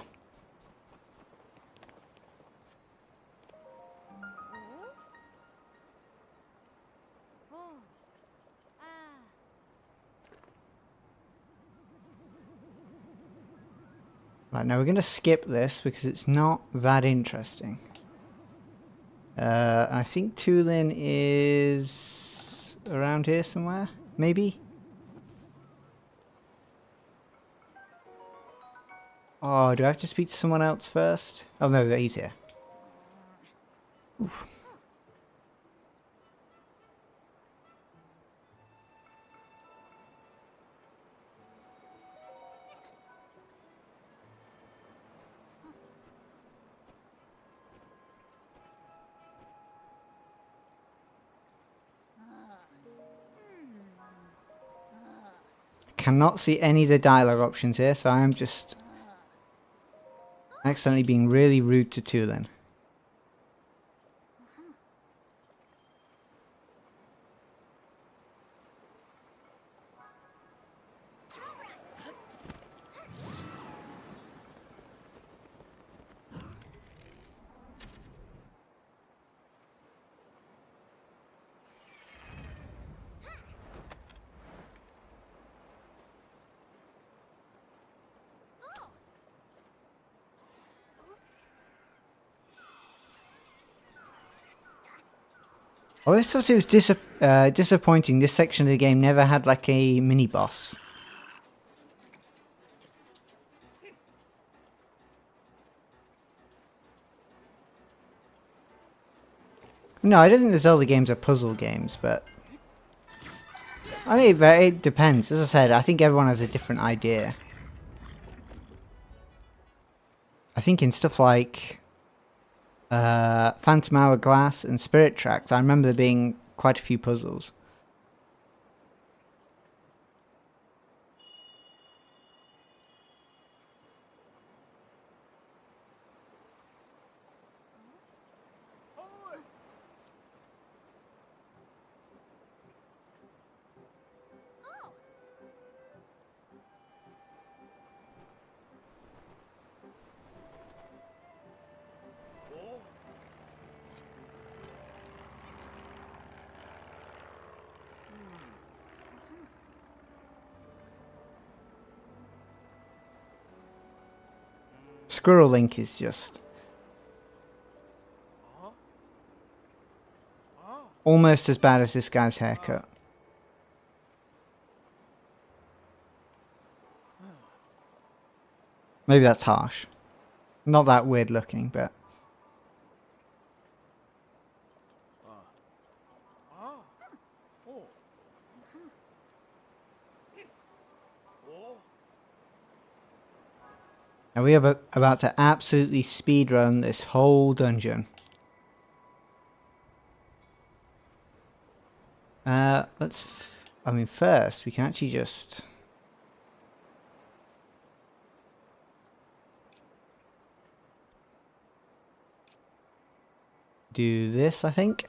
Right, now we're going to skip this because it's not that interesting. I think Tulin is around here somewhere, maybe? Oh, do I have to speak to someone else first? Oh no, he's here. Oof. Cannot see any of the dialogue options here, so I am just accidentally being really rude to Tulin. I always thought it was disappointing this section of the game never had like a mini-boss. No, I don't think the Zelda games are puzzle games, but... I mean, it depends. As I said, I think everyone has a different idea. I think in stuff like... Phantom Hourglass and Spirit Tracks, I remember there being quite a few puzzles. Squirrel Link is just almost as bad as this guy's haircut. Maybe that's harsh. Not that weird looking, but... And we are about to absolutely speedrun this whole dungeon. I mean, first we can actually just... do this, I think.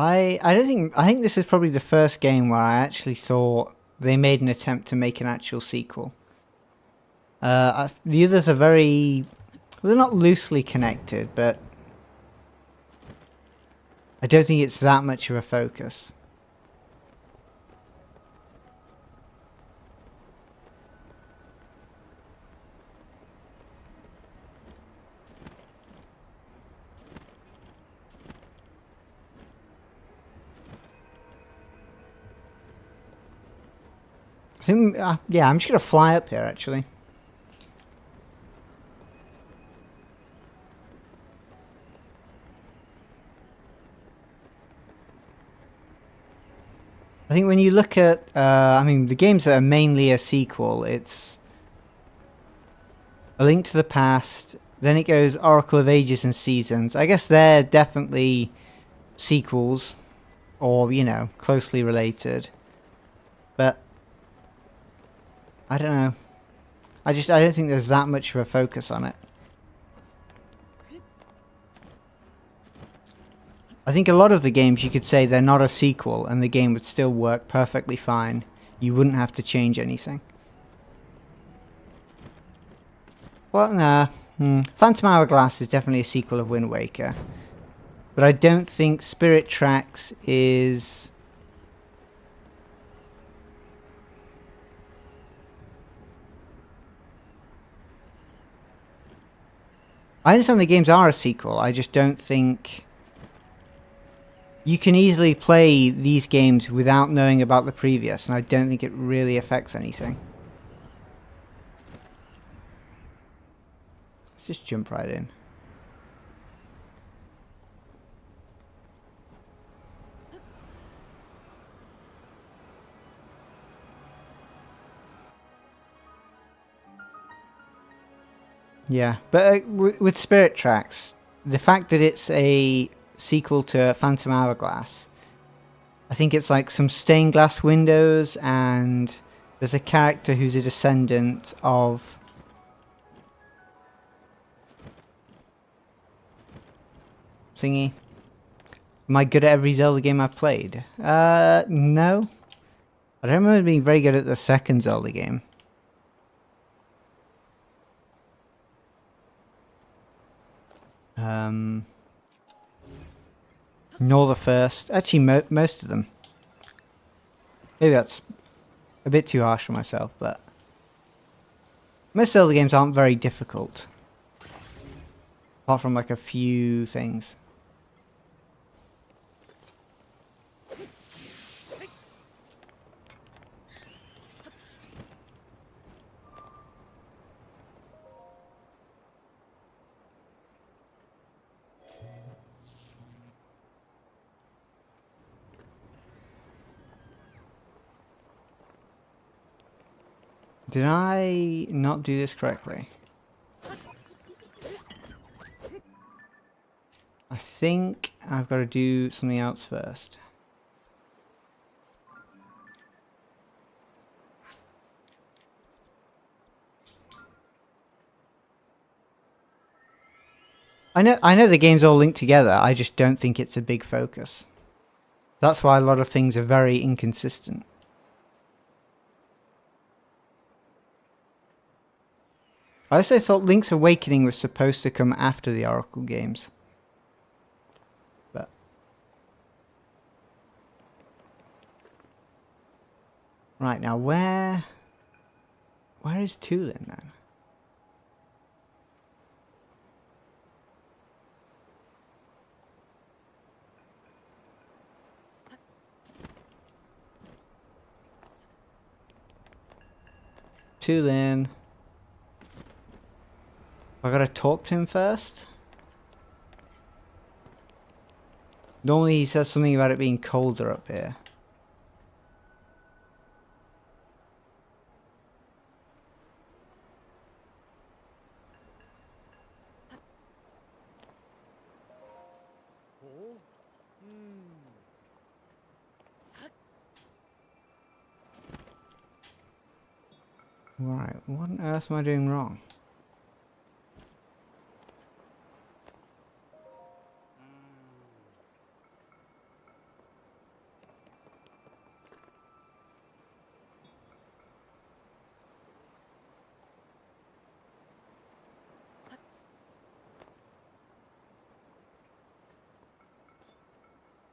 I think this is probably the first game where I actually thought they made an attempt to make an actual sequel. The others are very... well, they're not loosely connected, but I don't think it's that much of a focus. I think, yeah, I'm just going to fly up here, actually. I think when you look at, I mean, the games that are mainly a sequel, it's A Link to the Past, then it goes Oracle of Ages and Seasons. I guess they're definitely sequels, or, you know, closely related. But I don't know. I don't think there's that much of a focus on it. I think a lot of the games you could say they're not a sequel and the game would still work perfectly fine you wouldn't have to change anything. Well, nah. Phantom Hourglass is definitely a sequel of Wind Waker. But I don't think Spirit Tracks is... I understand the games are a sequel, I just don't think... You can easily play these games without knowing about the previous, and I don't think it really affects anything. Let's just jump right in. Yeah, but with Spirit Tracks, the fact that it's a sequel to Phantom Hourglass, I think it's like some stained glass windows, and there's a character who's a descendant of... Thingy. Am I good at every Zelda game I've played? No. I don't remember being very good at the second Zelda game. Nor the first. Actually, most of them. Maybe that's a bit too harsh for myself, but... Most Zelda games aren't very difficult. Apart from like a few things. Did I not do this correctly? I think I've got to do something else first. I know the game's all linked together, I just don't think it's a big focus. That's why a lot of things are very inconsistent. I also thought Link's Awakening was supposed to come after the Oracle games. But... Right, now where is Tulin then? Tulin. I gotta talk to him first? Normally he says something about it being colder up here. Right, what on earth am I doing wrong?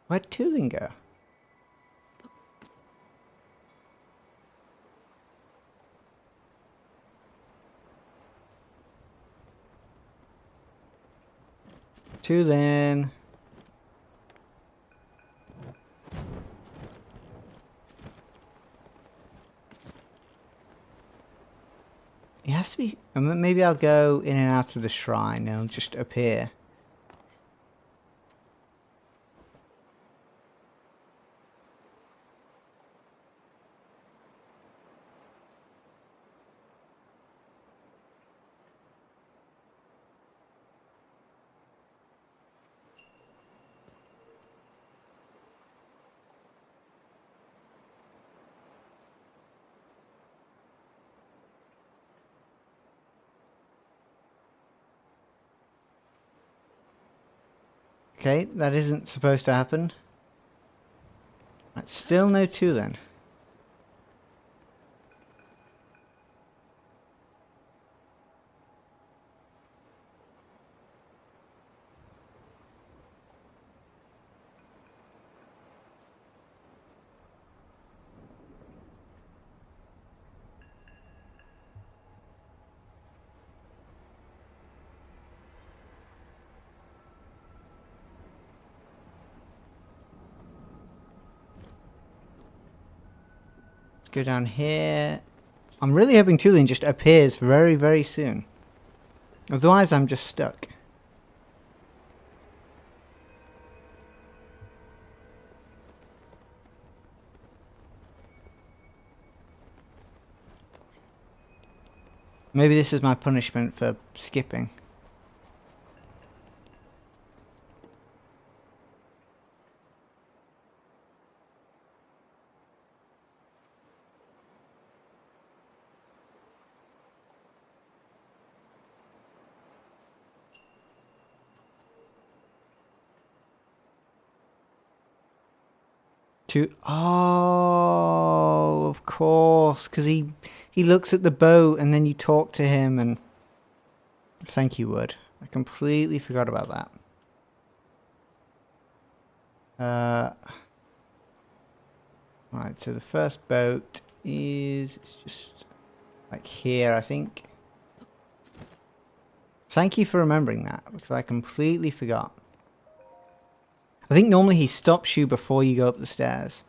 Where'd Tulin go? Tulin. It has to be... Maybe I'll go in and out of the shrine and it'll just appear. Okay, that isn't supposed to happen. Right, still no Tulin. go down here. I'm really hoping Tulin just appears very, very soon. Otherwise, I'm just stuck. Maybe this is my punishment for skipping. Oh, of course, because he looks at the boat and then you talk to him and... Thank you, Wood. I completely forgot about that. Right, so the first boat is... It's just like here, I think. Thank you for remembering that, because I completely forgot. I think normally he stops you before you go up the stairs.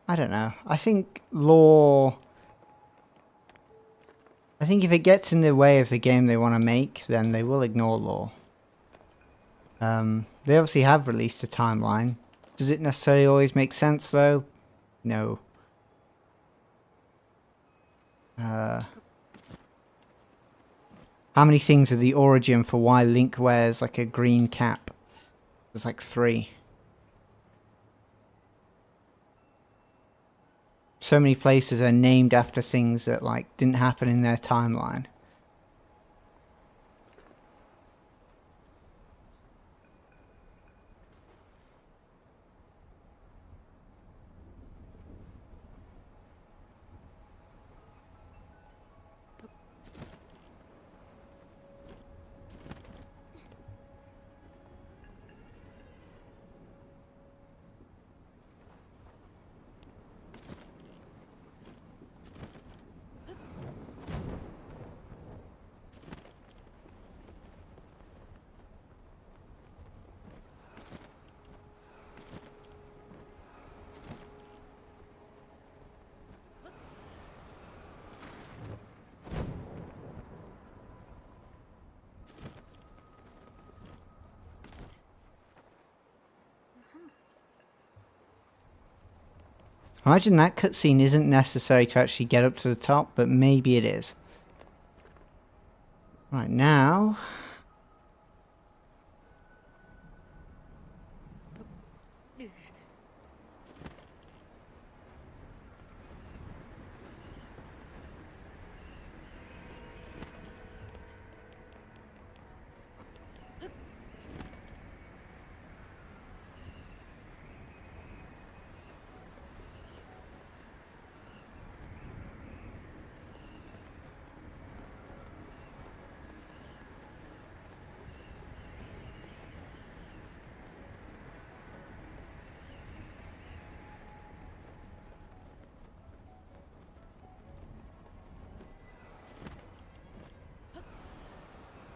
I don't know. I think lore... I think if it gets in the way of the game they want to make, then they will ignore lore. They obviously have released a timeline. Does it necessarily always make sense, though? No. How many things are the origin for why Link wears like a green cap? There's like 3. So many places are named after things that like didn't happen in their timeline. I imagine that cutscene isn't necessary to actually get up to the top, but maybe it is. Right, now...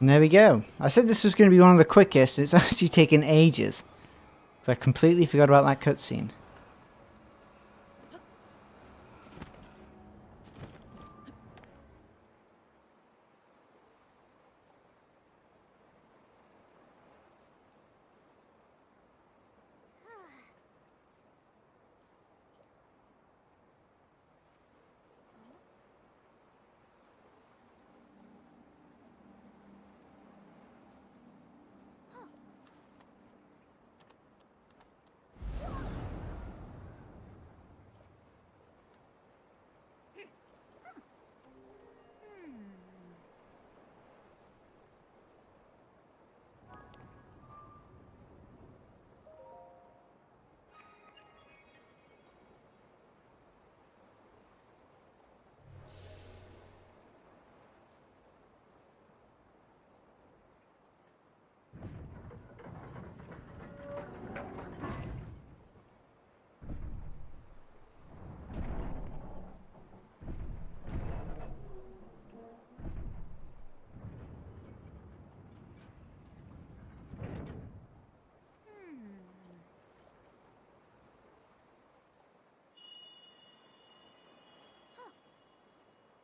And there we go. I said this was going to be one of the quickest. It's actually taken ages. So I completely forgot about that cutscene.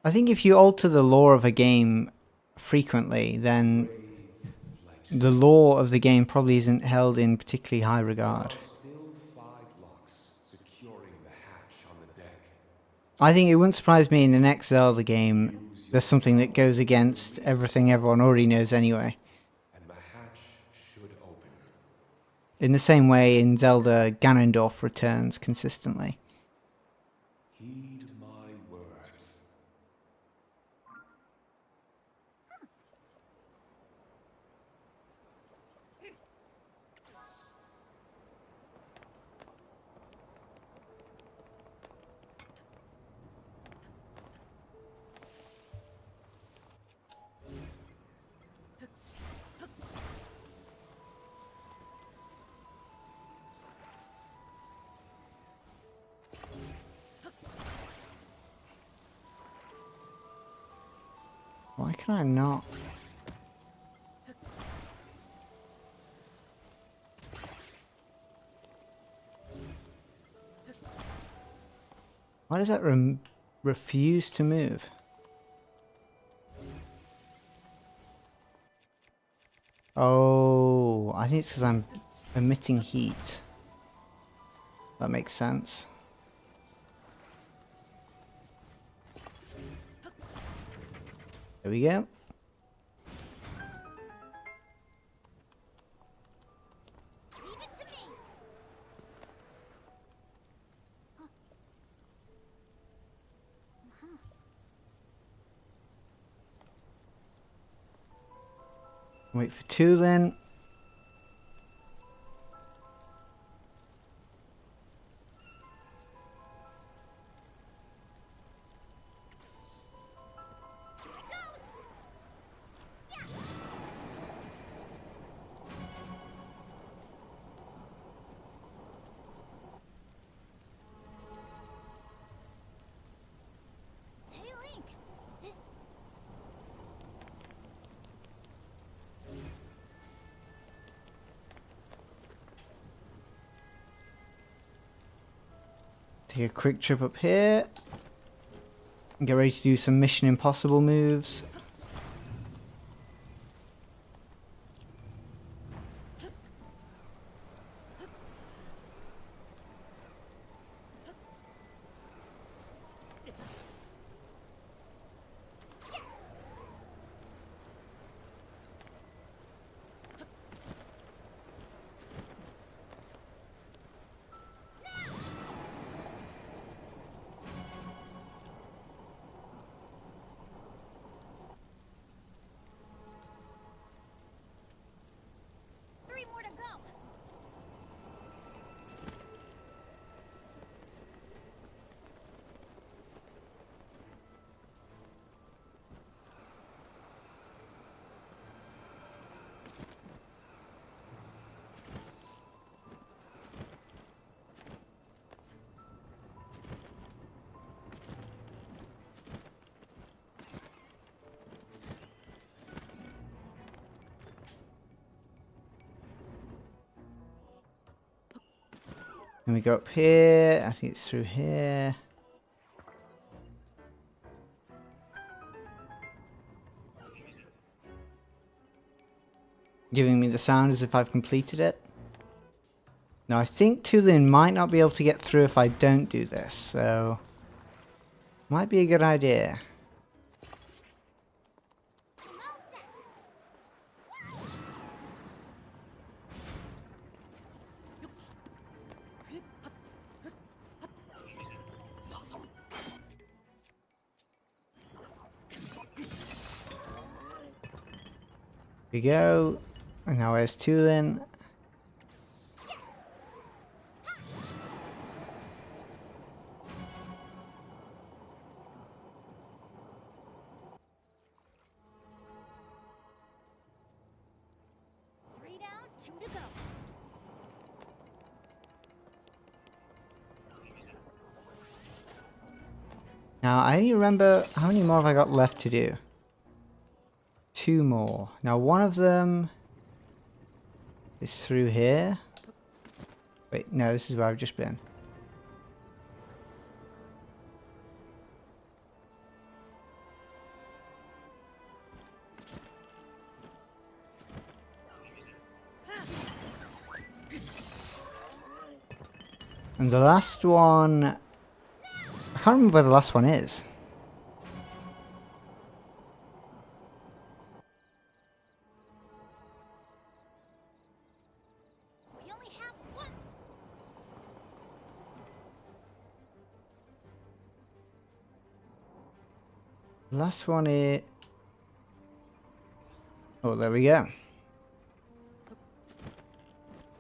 I think if you alter the lore of a game frequently, then the lore of the game probably isn't held in particularly high regard. Still 5 locks securing the hatch on the deck. I think it wouldn't surprise me in the next Zelda game there's something that goes against everything everyone already knows anyway. And the hatch should open. In the same way in Zelda, Ganondorf returns consistently. Heed my words. Why can I not? Why does that refuse to move? Oh, I think it's because I'm emitting heat. That makes sense. There we go. Leave it to me. Wait for Tulin. Hey, Link. This. Take a quick trip up here. And get ready to do some Mission Impossible moves. Three more to go. Then we go up here. I think it's through here. Giving me the sound as if I've completed it. Now I think Tulin might not be able to get through if I don't do this, so might be a good idea. Well set. Here we go. And now where's Tulin? Three down, two to go. Now I only remember how many more have I got left to do? 2 more. Now one of them is through here. Wait, no, this is where I've just been. And the last one... I can't remember where the last one is. We only have one. The last one is... Oh, there we go.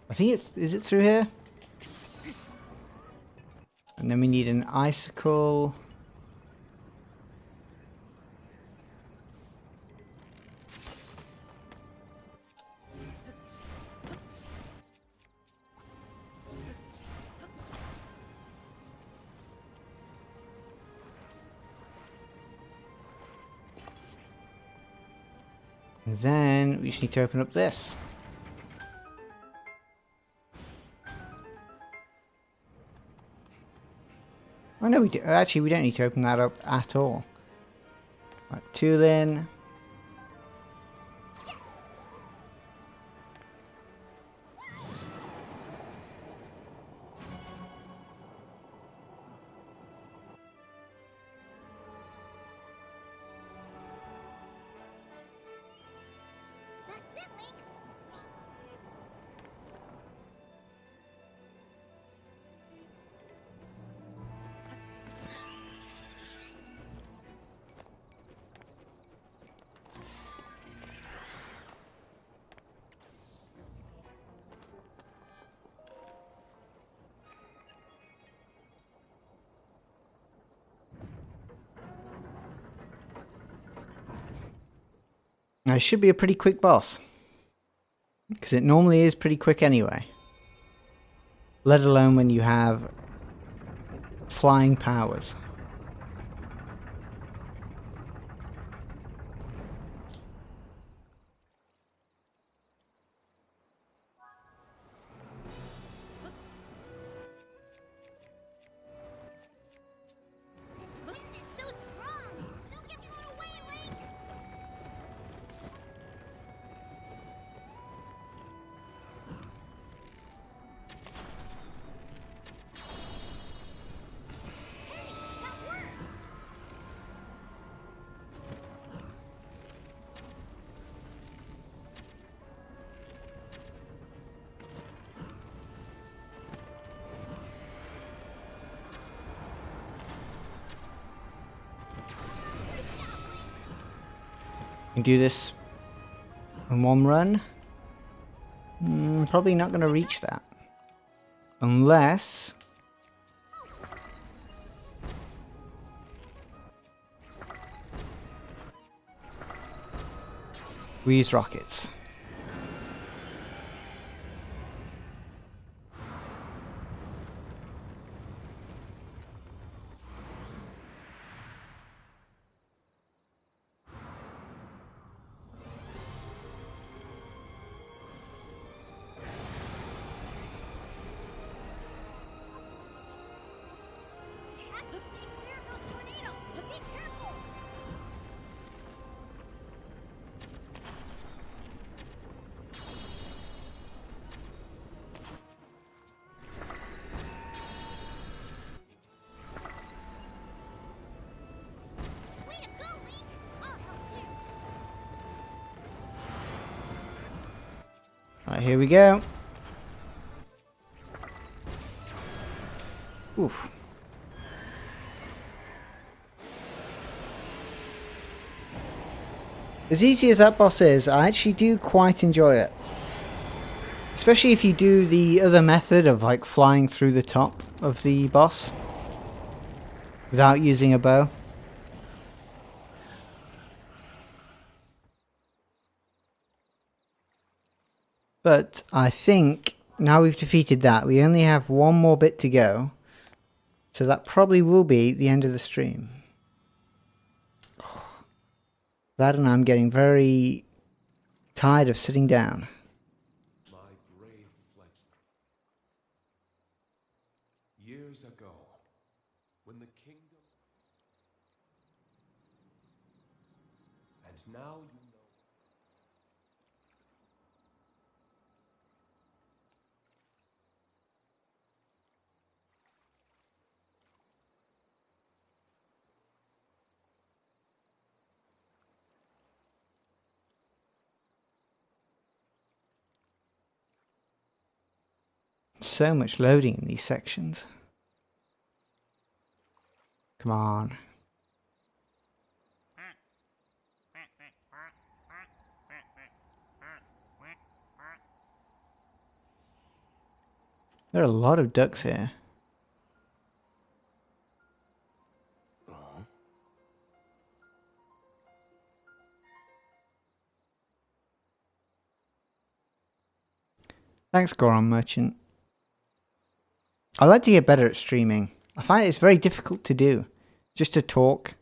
I think it's... Is it through here? And then we need an icicle. And then we just need to open up this. Oh no, we do. Actually, we don't need to open that up at all. Right, Tulin. That's it, Link. Now, it should be a pretty quick boss. Because it normally is pretty quick anyway. Let alone when you have flying powers. This wind is so strong. Don't get blown away, Link. Hey, that worked. You can do this in one run. Probably not going to reach that. Unless... we use rockets. We have to stay clear of those tornadoes. So be careful. Way to go, Link. I'll help too. Alright, here we go. Oof. As easy as that boss is, I actually do quite enjoy it. Especially if you do the other method of like flying through the top of the boss without using a bow. But I think now we've defeated that, we only have one more bit to go. So that probably will be the end of the stream. That and I'm getting very tired of sitting down. My brave fledgling. Years ago, when the kingdom... And now you know... So much loading in these sections. Come on. There are a lot of ducks here. Thanks, Goron Merchant. I'd like to get better at streaming. I find it's very difficult to do. Just to talk.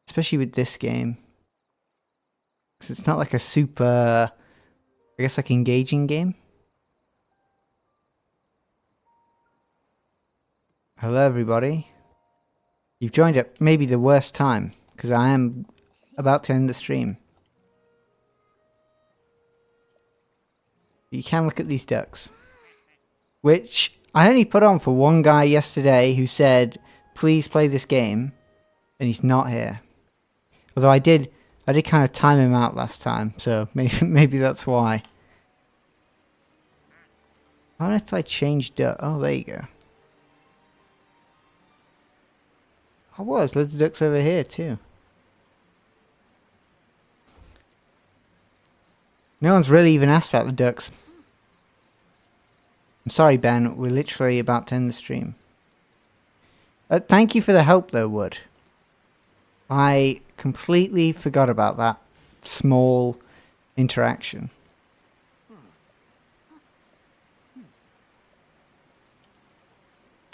Especially with this game. Because it's not like a super, I guess, like engaging game. Hello everybody. You've joined at maybe the worst time. Because I am about to end the stream. You can look at these ducks. Which I only put on for one guy yesterday who said, please play this game. And he's not here. Although I did kind of time him out last time. So maybe that's why. I wonder if I change duck. Oh, there you go. I was. Loads of ducks over here too. No one's really even asked about the ducks. I'm sorry, Ben. We're literally about to end the stream. Thank you for the help, though, Wood. I completely forgot about that small interaction.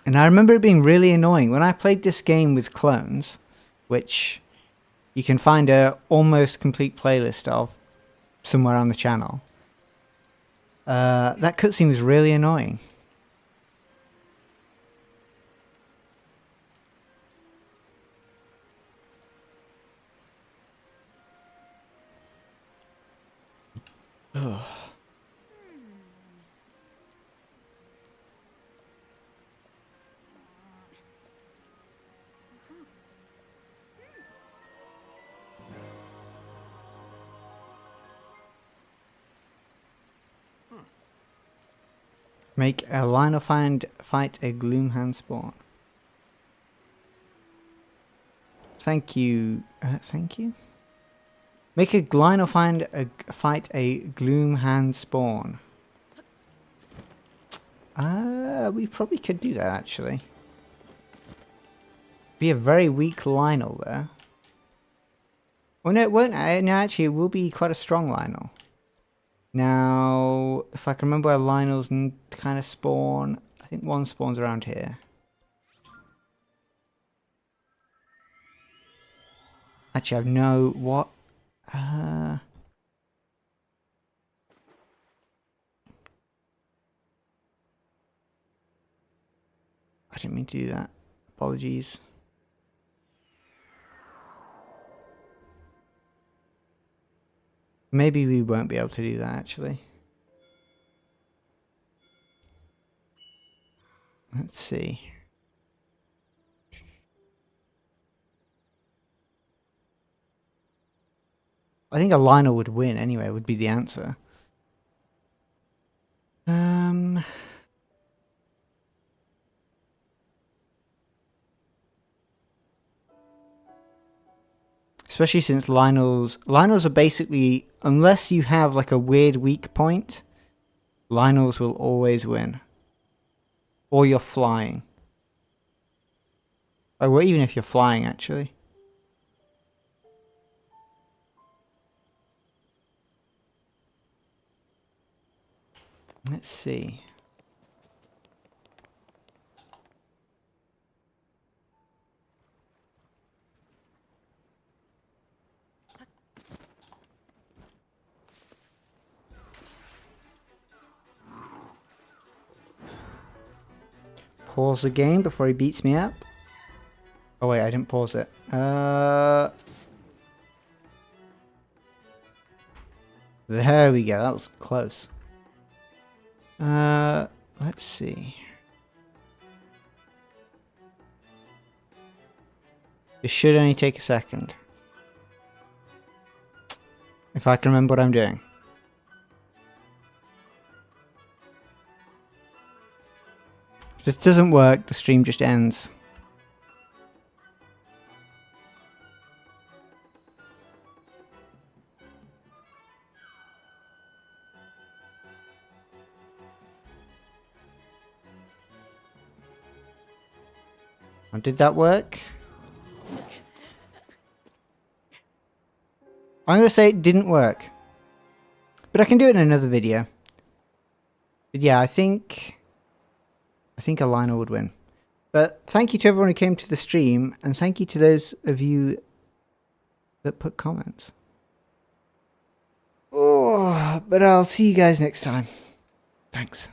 And I remember it being really annoying when I played this game with clones, which you can find a almost complete playlist of somewhere on the channel. That cutscene was really annoying. Ugh. Make a Lionel fight a Gloomhand spawn. Thank you. Thank you. Make a Lionel fight a Gloomhand spawn. We probably could do that actually. Be a very weak Lionel there. Well, no, it won't. No, actually, it will be quite a strong Lionel. Now, if I can remember where Lionels kind of spawn, I think one spawns around here. Actually, I have no what. I didn't mean to do that. Apologies. Maybe we won't be able to do that actually. Let's see. I think a Lionel would win anyway, would be the answer. Especially since Lionels are basically, unless you have like a weird weak point, Lionels will always win. Or you're flying. Oh, well, even if you're flying actually. Let's see. Pause the game before he beats me up. Oh wait, I didn't pause it. There we go, that was close. Let's see. This should only take a second. If I can remember what I'm doing. this doesn't work, the stream just ends. And did that work? I'm going to say it didn't work. But I can do it in another video. But yeah, I think Alina would win. But thank you to everyone who came to the stream, and thank you to those of you that put comments. Oh, but I'll see you guys next time. Thanks.